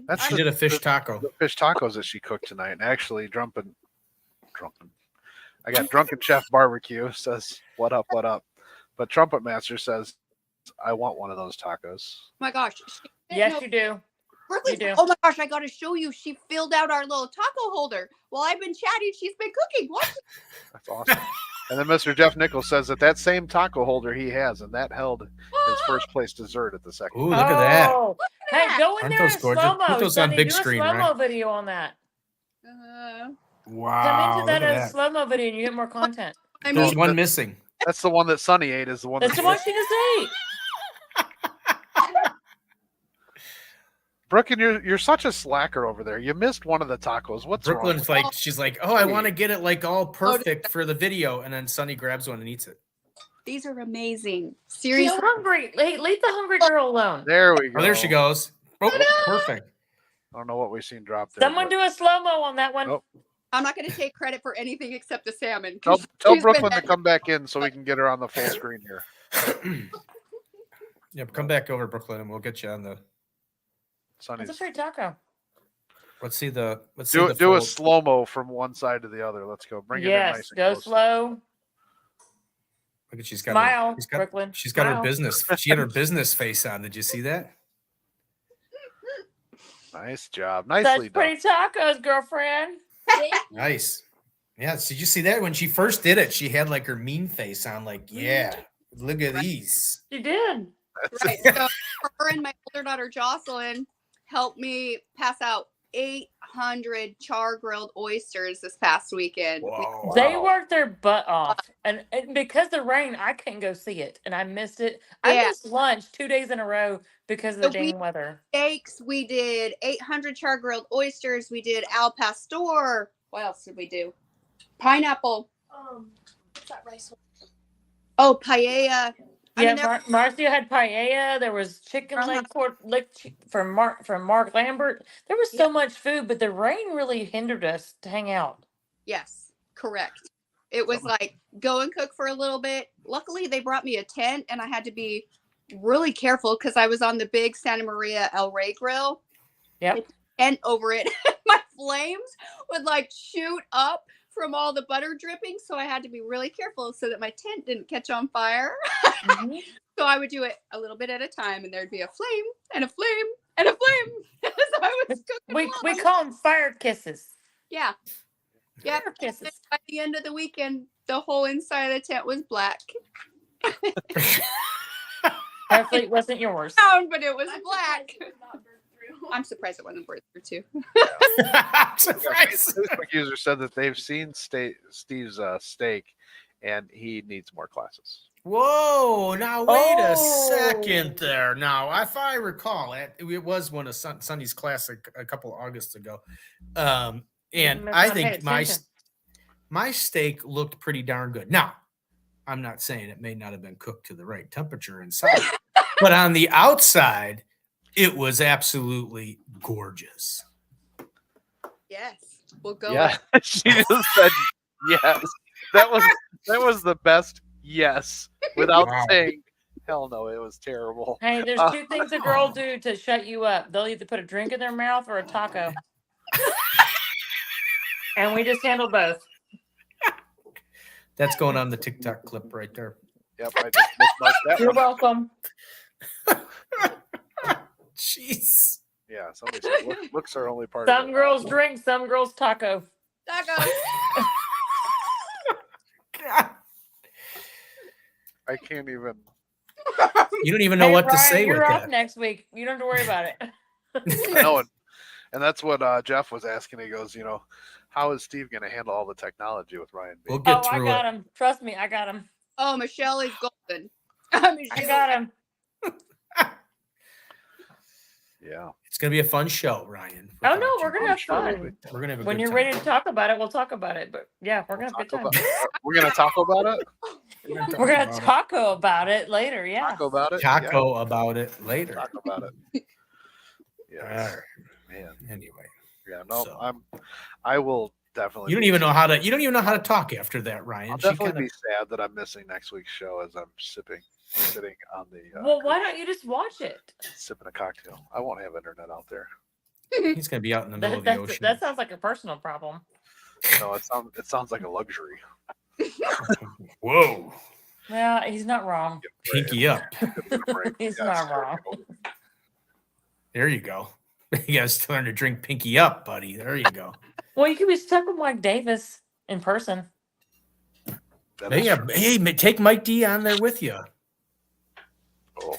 That's She did a fish taco. the fish tacos that she cooked tonight. And actually, I got Drunken Chef Barbecue says, "What up? What up?" But Trumpet Master says, "I want one of those tacos." Oh my gosh. She didn't Yes, know- you do. Brooklyn, You do. oh my gosh, I got to show you. She filled out our little taco holder. While I've been chatting, she's been cooking. Watch. That's awesome. And then Mr. Jeff Nichols says that same taco holder he has, and that held his first place dessert at the second. Ooh, look at that. Oh, hey, go in Aren't there those in gorgeous? slow Put mo. those on big do screen, a slow mo right? video on that. Wow. Come into look that at as that. slow mo video, and you get more content. I There's mean, one missing. That's the one that Sonny ate. Is the one That's the one she just ate. Brooklyn, you're such a slacker over there. You missed one of the tacos. What's wrong? Brooklyn's with like, she's like, oh, I want to Sweet. get it like all perfect for the video, and then Sonny grabs one and eats it. these are amazing. She's Seriously. hungry. Hey, leave the hungry girl alone. There we go. Oh, there she goes. Oh, perfect. I don't know what we've seen drop there. Someone but do a slow mo on that one. Nope. I'm not going to take credit for anything except the salmon. Tell 'cause tell she's been Brooklyn to that- come back in so we can get her on the full screen here. Yep, come back over, Brooklyn, and we'll get you on the. That's a Sonny's free taco. Let's see the. Let's do see do a full- slow mo from one side to the other. Let's go. Bring it in Yes, nice and go close. slow. Look at she's got. Smile, Her, she's got, Brooklyn. she's got her Smile. business. She had her business face on. Did you see that? Nice job. Such Nicely done. pretty tacos, girlfriend. Nice. Yeah. Did you see that when she first did it? She had like her mean face on. Like, yeah, look at these. You did. Right. So her and my older daughter Jocelyn helped me pass out 800 char grilled oysters this past weekend. Whoa. They worked their butt off, and because of the rain, I couldn't go see it, and I missed it. I Yeah. missed lunch 2 days in a row because of So the dang weather. Steaks. We did 800 char grilled oysters. We did al pastor. What else did we do? Pineapple. What's that rice? Oh, paella. I Yeah, mean, there- Marcia had paella. There was chicken Uh-huh. leg from Mark Lambert. There was so much food, but the rain really hindered us to hang out. Yes, correct. It was like go and cook for a little bit. Luckily, they brought me a tent, and I had to be really careful because I was on the big Santa Maria El Rey grill. Yep. And over it, my flames would like shoot up from all the butter dripping. So I had to be really careful so that my tent didn't catch on fire. Mhm. So I would do it a little bit at a time, and there'd be a flame and a flame and a flame. So I was cooking. We along. call them fire kisses. Yeah. Yeah. Fire kisses. By the end of the weekend, the whole inside of the tent was black. Hopefully, it wasn't yours. But it was I'm black. surprised it did not burn through. I'm surprised it wasn't burned through too. I'm surprised. Facebook user said that they've seen Steve's steak, and he needs more classes. Whoa! Now wait a Oh. second there. Now, if I recall, it was one of Sonny's classic a couple of Augusts ago, and Must I not pay think attention. my steak looked pretty darn good. Now, I'm not saying it may not have been cooked to the right temperature inside, but on the outside, it was absolutely gorgeous. Yes. We'll go. Yeah, she just said yes. That was the best yes without Wow. saying hell no. It was terrible. Hey, there's two things a girl do to shut you up. They'll either put a drink in their mouth or a taco. And we just handle both. That's going on the TikTok clip right there. Yep, I just bookmarked that You're one. welcome. Jeez. Yeah, somebody said looks are only part of Some it. girls drink, some girls taco. Tacos. God. I can't even. You don't even know Hey, what to Ryan, say with you're off that. next week. You don't have to worry about it. No, and that's what Jeff was asking. He goes, how is Steve going to handle all the technology with Ryan B? We'll get Oh, I through got it. him. Trust me, I got him. Oh, Michelle is golden. I mean, I got him. Yeah. It's gonna be a fun show, Ryan. Oh without no, you. we're gonna have fun. We're gonna have a When good you're time. ready to talk about it, we'll talk about it. But yeah, we're gonna have a good time. We're going to talk about it? We're gonna taco about it later. Yeah. Talk about it? Taco about it Yeah, later. talk about it. All Yeah. right. Man. Anyway, Yeah, no, So. I will definitely. You don't even know how to. You don't even know how to talk after that, Ryan. I'll She definitely kinda, be sad that I'm missing next week's show as I'm sitting on the Well, why don't you just watch it? sipping a cocktail. I won't have internet out there. he's gonna be out in the middle of the ocean. That sounds like a personal problem. No, it sounds like a luxury. Whoa, Yeah, he's not wrong. pinky up. He's not wrong. There you go. You guys learn to drink pinky up, buddy. There you go. Well, you could be stuck with Mike Davis in person. Hey, take Mike D on there with you. Oh.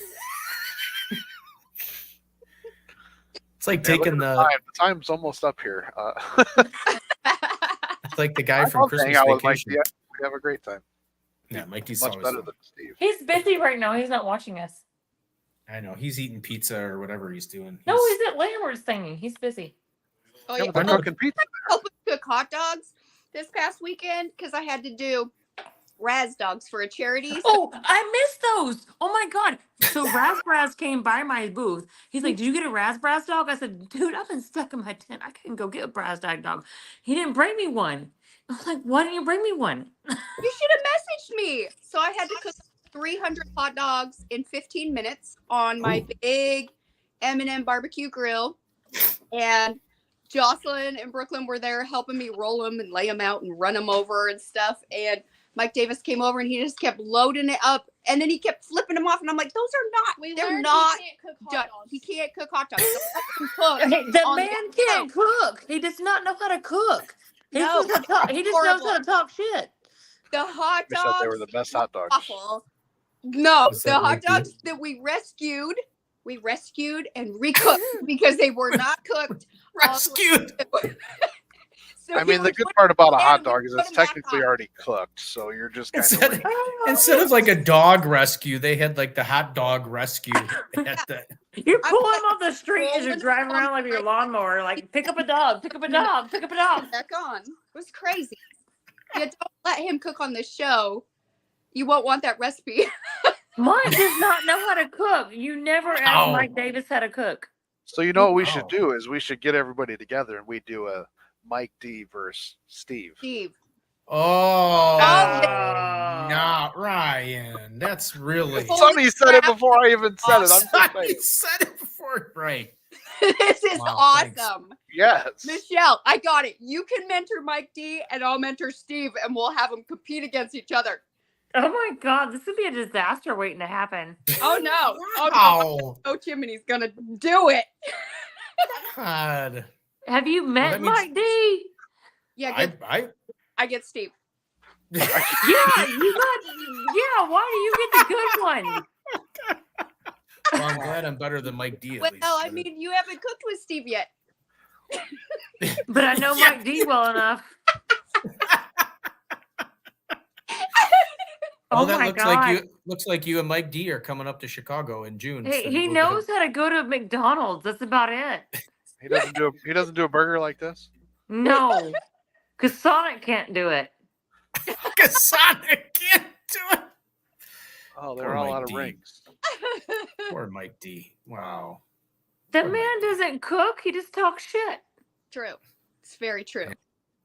It's like Yeah, look taking at the time. The time's almost up here. it's like the guy I from love Christmas hanging out with Mike Vacation. D. We have a great time. Yeah, Mike D's Much always better fun. than Steve. He's busy right now. He's not watching us. I know he's eating pizza or whatever he's doing. No, he's at Landward's thingy. He's busy. Oh, Yeah, yeah. but they're cooking pizza. Helping cook hot dogs this past weekend because I had to do Raz dogs for a charity. Oh, I missed those. Oh my god. So Raz came by my booth. He's like, "Did you get a Raz dog?" I said, "Dude, I've been stuck in my tent. I couldn't go get a Raz dog." He didn't bring me one. I was like, "Why didn't you bring me one?" You should have messaged me. So I had to cook 300 hot dogs in 15 minutes on my big M&M barbecue grill, and Jocelyn and Brooklyn were there helping me roll them and lay them out and run them over and stuff. And Mike Davis came over and he just kept loading it up, and then he kept flipping them off. And I'm like, "Those are not. They're not. He can't cook hot dogs. So let him cook." Hey, the on man the can't cook. He does not know how to cook. He No, just knows how to talk shit. The hot We thought they dogs were the best hot dogs. awful. No, Was the that hot Mike D? dogs that we rescued and recooked because they were not cooked. Rescued. So I he mean, the would good put part about a them hot in, dog we is put it's them back technically on. already cooked, so you're just kind Instead of. of, instead of like a dog rescue, they had like the hot dog rescue at the. You're I'm pulling like, him off the street as you're rolling driving on around like your my- lawnmower. Like, pick up a dog, pick up a dog, pick up a dog. Back on. It was crazy. You don't let him cook on the show. You won't want that recipe. Mike does not know how to cook. You never asked Ow. Mike Davis how to cook. So you know what we Wow. should do is we should get everybody together and we do a Mike D versus Steve. Steve. Oh, Oh. not Ryan. That's really. Holy Sonny said it crap. before I even said it. I'm just Sonny saying. said it before, right? This is Wow, thanks. awesome. Yes. Michelle, I got it. You can mentor Mike D and I'll mentor Steve and we'll have them compete against each other. Oh my God, this would be a disaster waiting to happen. Oh no. Oh no. Oh, Coach him and he's gonna do it. God. Have you met that means- Mike D? Yeah, I get Steve. Yeah, you got. Yeah, why do you get the good one? Well, I'm glad I'm better than Mike D. At Well, least. I mean, you haven't cooked with Steve yet. But I know Mike D well enough. Well, Oh that my looks God. looks like you and Mike D are coming up to Chicago in June. Hey, so he we'll knows how to go to McDonald's. That's about it. He doesn't do a burger like this. No, because Sonic can't do it. get Sonic can't do it. Oh, Poor they're all Mike out of D. rings. Poor Mike D. Wow. The Poor man Mike D. doesn't cook. He just talks shit. True. It's very true.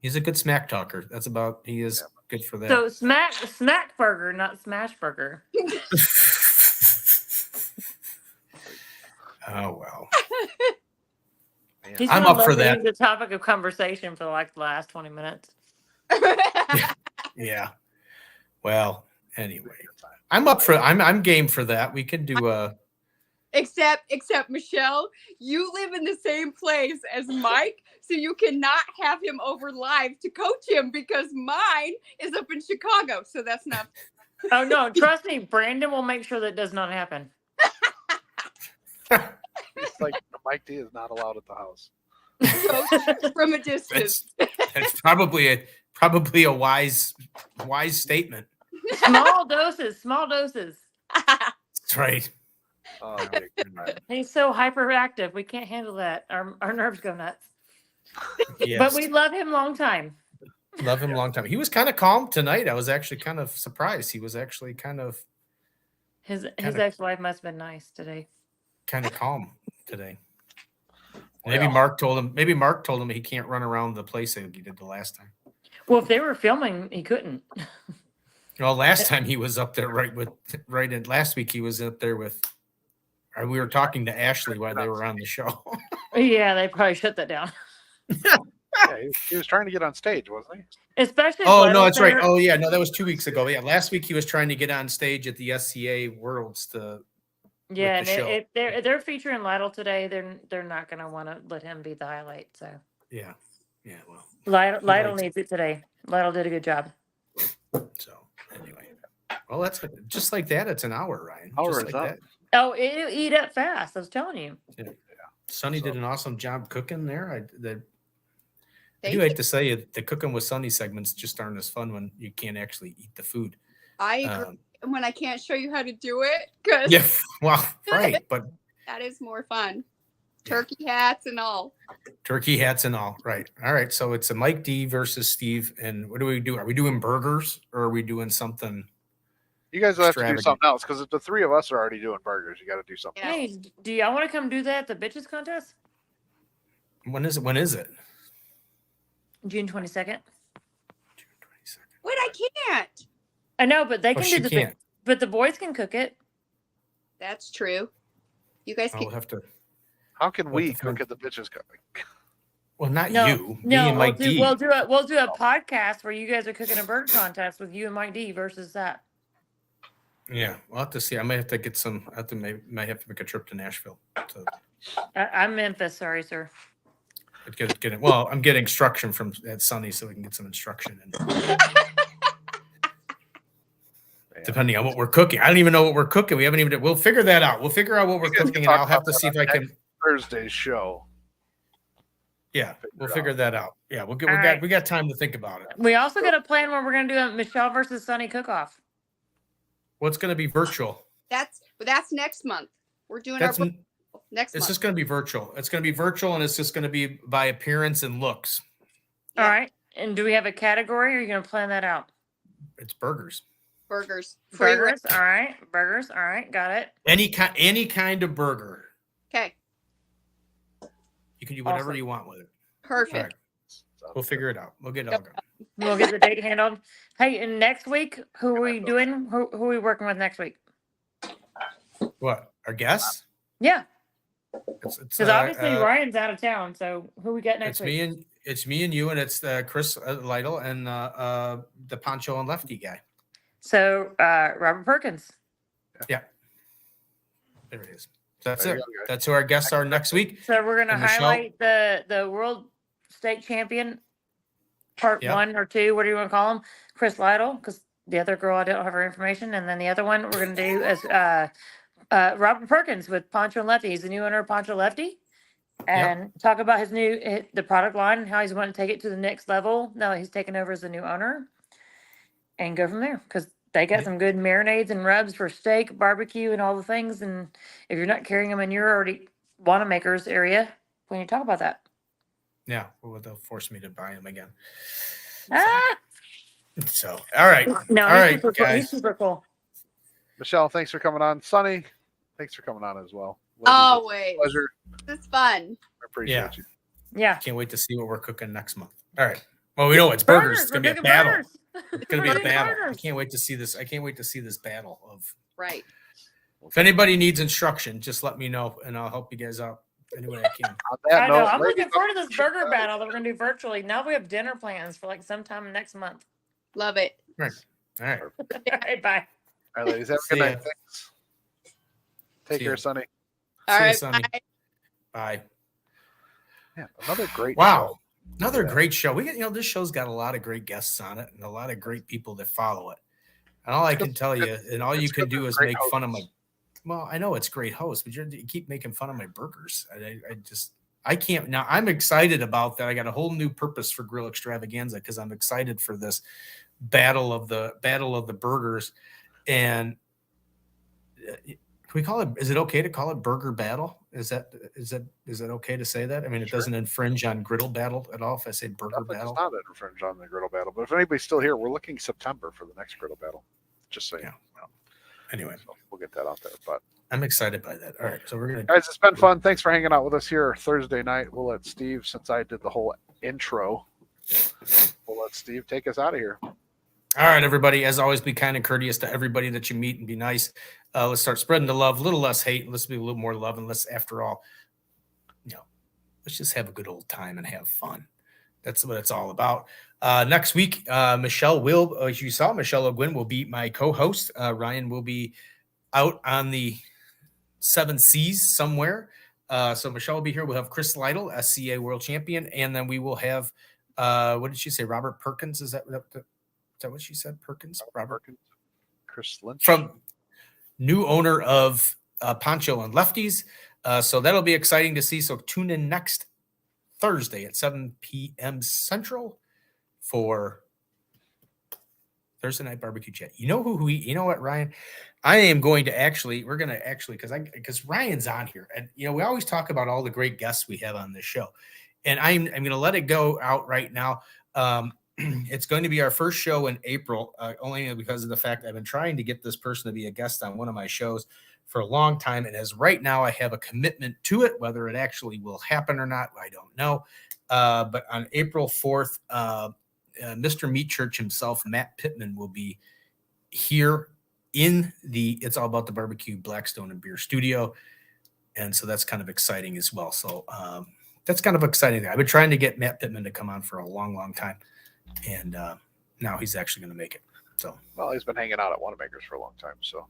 He's a good smack talker. That's about. He is good for that. So smack burger, not smash burger. Oh well. Man. He's I'm been up for eliminating that. The topic of conversation for like the last 20 minutes. Yeah. Well, anyway, I'm up for. I'm game for that. We can do a. Except Michelle, you live in the same place as Mike, so you cannot have him over live to coach him because mine is up in Chicago. So that's not Oh no, trust me, Brandon will make sure that does not happen. It's like Mike D is not allowed at the house. coach from a distance. That's probably a wise statement. Small doses, small doses. That's right. Oh, my God. He's so hyperactive. We can't handle that. Our nerves go nuts. Yes. But we love him long time. Love him a long time. He was kind of calm tonight. I was actually kind of surprised. He was actually kind of His Kinda- ex-wife must have been nice today. calm today. Maybe Yeah. Mark told him. Maybe Mark told him he can't run around the place like he did the last time. Well, if they were filming, he couldn't. Well, last time he was up there right in last week he was up there with. We were talking to Ashley while they were on the show. Yeah, they probably shut that down. Yeah, he was trying to get on stage, wasn't he? Especially. Oh if no, Lytle's that's right. there. Oh yeah, no, that was 2 weeks ago. Yeah, last week he was trying to get on stage at the SCA Worlds to. Yeah, with and the show. if they're featuring Lytle today, they're not going to want to let him be the highlight. So Yeah, well. Lytle likes needs it today. Lytle did a good job. So anyway, well, that's just like that. It's an hour, Ryan. Hour Just is like up. that. Oh, it'll eat up fast. I was telling you. Sonny did an awesome job cooking there. I Thank do you. hate to say it, the cooking with Sonny segments just aren't as fun when you can't actually eat the food. I agree. When I can't show you how to do it, because Yeah, well, right, but that is more fun. Turkey hats and all. turkey hats and all, right? All right, so it's a Mike D versus Steve, and what do we do? Are we doing burgers or are we doing something? You guys will have to do Extravagant. something else because if the three of us are already doing burgers, you got to do something. Yeah. Hey, do y'all want to come do that at the bitches contest? When is it? When is it? June 22nd. June 22nd. Wait, I can't. I know, but they Oh, can she do the can't. but the boys can cook it. That's true. You guys I'll can. have to. How can What we the fuck? cook at the bitches cooking? Well, not No, you. Me no, and Mike D. we'll do a podcast where you guys are cooking a burger contest with you and Mike D versus that. Yeah, we'll have to see. I might have to get some. I have to might have to make a trip to Nashville to I'm Memphis, sorry, sir. get it. Well, I'm getting instruction from at Sunny so we can get some instruction. And depending on what we're cooking, I don't even know what we're cooking. We haven't even. We'll figure that out. We'll figure out what we're You guys cooking, can and talk I'll have about to see that if I on can. Thursday's show. Yeah, we'll it figure out. that out. Yeah, we'll get. All right. We got time to think about it. We also got a plan where we're gonna do a Michelle versus Sunny cook-off. What's going to be virtual? That's next month. We're doing That's our next it's month. just going to be virtual. It's going to be virtual, and it's just going to be by appearance and looks. Yeah. All right. And do we have a category or are you gonna plan that out? It's burgers. Burgers. Free Burgers. All right. Burgers. All right. Got it. Any kind of burger. Okay. You can do whatever Awesome. you want with it. Perfect. All right. We'll figure it out. We'll get it all going. We'll get the date handled. Hey, and next week, who are we doing? Who are we working with next week? What? Our guests? Yeah. It's Because obviously Ryan's out of town. So who we got next it's week? me and you, and it's Chris Lytle and the Poncho and Lefty guy. So Robert Perkins. There it is. That's There it. you go, guys. That's who our guests are next week. So we're gonna And Michelle? highlight the world state champion, part Yeah. 1 or 2. What do you want to call him? Chris Lytle, because the other girl I don't have her information, and then the other one we're gonna do is Robert Perkins with Poncho and Lefty. He's the new owner of Poncho Lefty, and talk about his the product line and how he's wanting to take it to the next level. Now he's taken over as the new owner, and go from there because they got some good marinades and rubs for steak, barbecue, and all the things. And if you're not carrying them in your already Wanamaker's area, when you talk about that, Yeah. Well, they'll force me to buy them again. ah, So, all right. no, All he's right, super cool. He's guys. super cool. Michelle, thanks for coming on. Sonny, thanks for coming on as well. Ladies, Always. pleasure. It's fun. I appreciate Yeah. you. Yeah, Can't wait to see what we're cooking next month. All right. Well, we know it's burgers. It's gonna be a We're cooking battle. burgers. It's gonna be a Burgers. battle. I Burgers. can't wait to see this. I can't wait to see this battle of. Right. If anybody needs instruction, just let me know, and I'll help you guys out any way I can. On that I know. note, I'm ladies, looking forward to this burger guys, battle that we're gonna do virtually. Now we have dinner plans for like sometime next month. Love it. All right. All right, bye. All right, ladies, have a See good ya. night. Thanks. Take See care, ya. Sonny. All See ya, right. Sonny. Bye. Bye. Yeah, another great Wow. Another Yeah. great show. We got, this show's got a lot of great guests on it and a lot of great people that follow it. And all I can tell you, and all you it's can good do with is great make fun of my. hosts. Well, I know it's great host, but you keep making fun of my burgers. I can't now. I'm excited about that. I got a whole new purpose for Grill Extravaganza because I'm excited for this battle of the burgers. And can we call it? Is it okay to call it Burger Battle? Is that okay to say that? I mean, it Sure. doesn't infringe on Griddle Battle at all if I say Burger Nothing's Battle. not an infringe on the griddle battle. But if anybody's still here, we're looking September for the next griddle battle. Just saying. Yeah. Anyway, So we'll get that out there. But I'm excited by that. All right, so we're gonna. Guys, it's been fun. Thanks for hanging out with us here Thursday night. We'll let Steve, since I did the whole intro, we'll let Steve take us out of here. All right, everybody. As always, be kind and courteous to everybody that you meet and be nice. Let's start spreading the love, a little less hate. Let's be a little more love. And let's, after all, let's just have a good old time and have fun. That's what it's all about. Next week, Michelle will, as you saw, Michelle O'Gwin will be my co-host. Ryan will be out on the 7 Seas somewhere. So Michelle will be here. We'll have Chris Lytle, SCA world champion. And then we will have, what did she say? Robert Perkins. Is that what she said? Perkins? Robert Perkins. Chris Lynch. From new owner of Poncho and Lefties. So that'll be exciting to see. So tune in next Thursday at 7 p.m. Central for Thursday Night Barbecue Chat. You know you know what, Ryan? we're going to actually, because Ryan's on here. And, we always talk about all the great guests we have on this show. And I'm going to let it go out right now. It's going to be our first show in April, only because of the fact I've been trying to get this person to be a guest on one of my shows for a long time. And as right now, I have a commitment to it. Whether it actually will happen or not, I don't know. But on April 4th, Mr. Meat Church himself, Matt Pittman, will be here in the It's All About the Barbecue Blackstone and Beer studio. And so that's kind of exciting as well. So that's kind of exciting. I've been trying to get Matt Pittman to come on for a long, long time. And now he's actually going to make it. So, well, he's been hanging out at Wanamaker's for a long time. So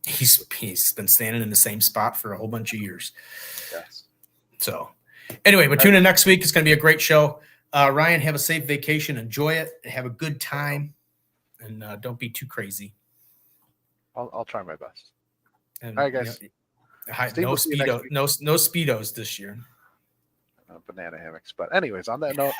he's been standing in the same spot for a whole bunch of years. Yes. So anyway, but tune in next week. It's going to be a great show. Ryan, have a safe vacation. Enjoy it. Have a good time. And don't be too crazy. I'll try my best. And, all right, guys. No Speedos this year. Banana hammocks. But anyways, on that note,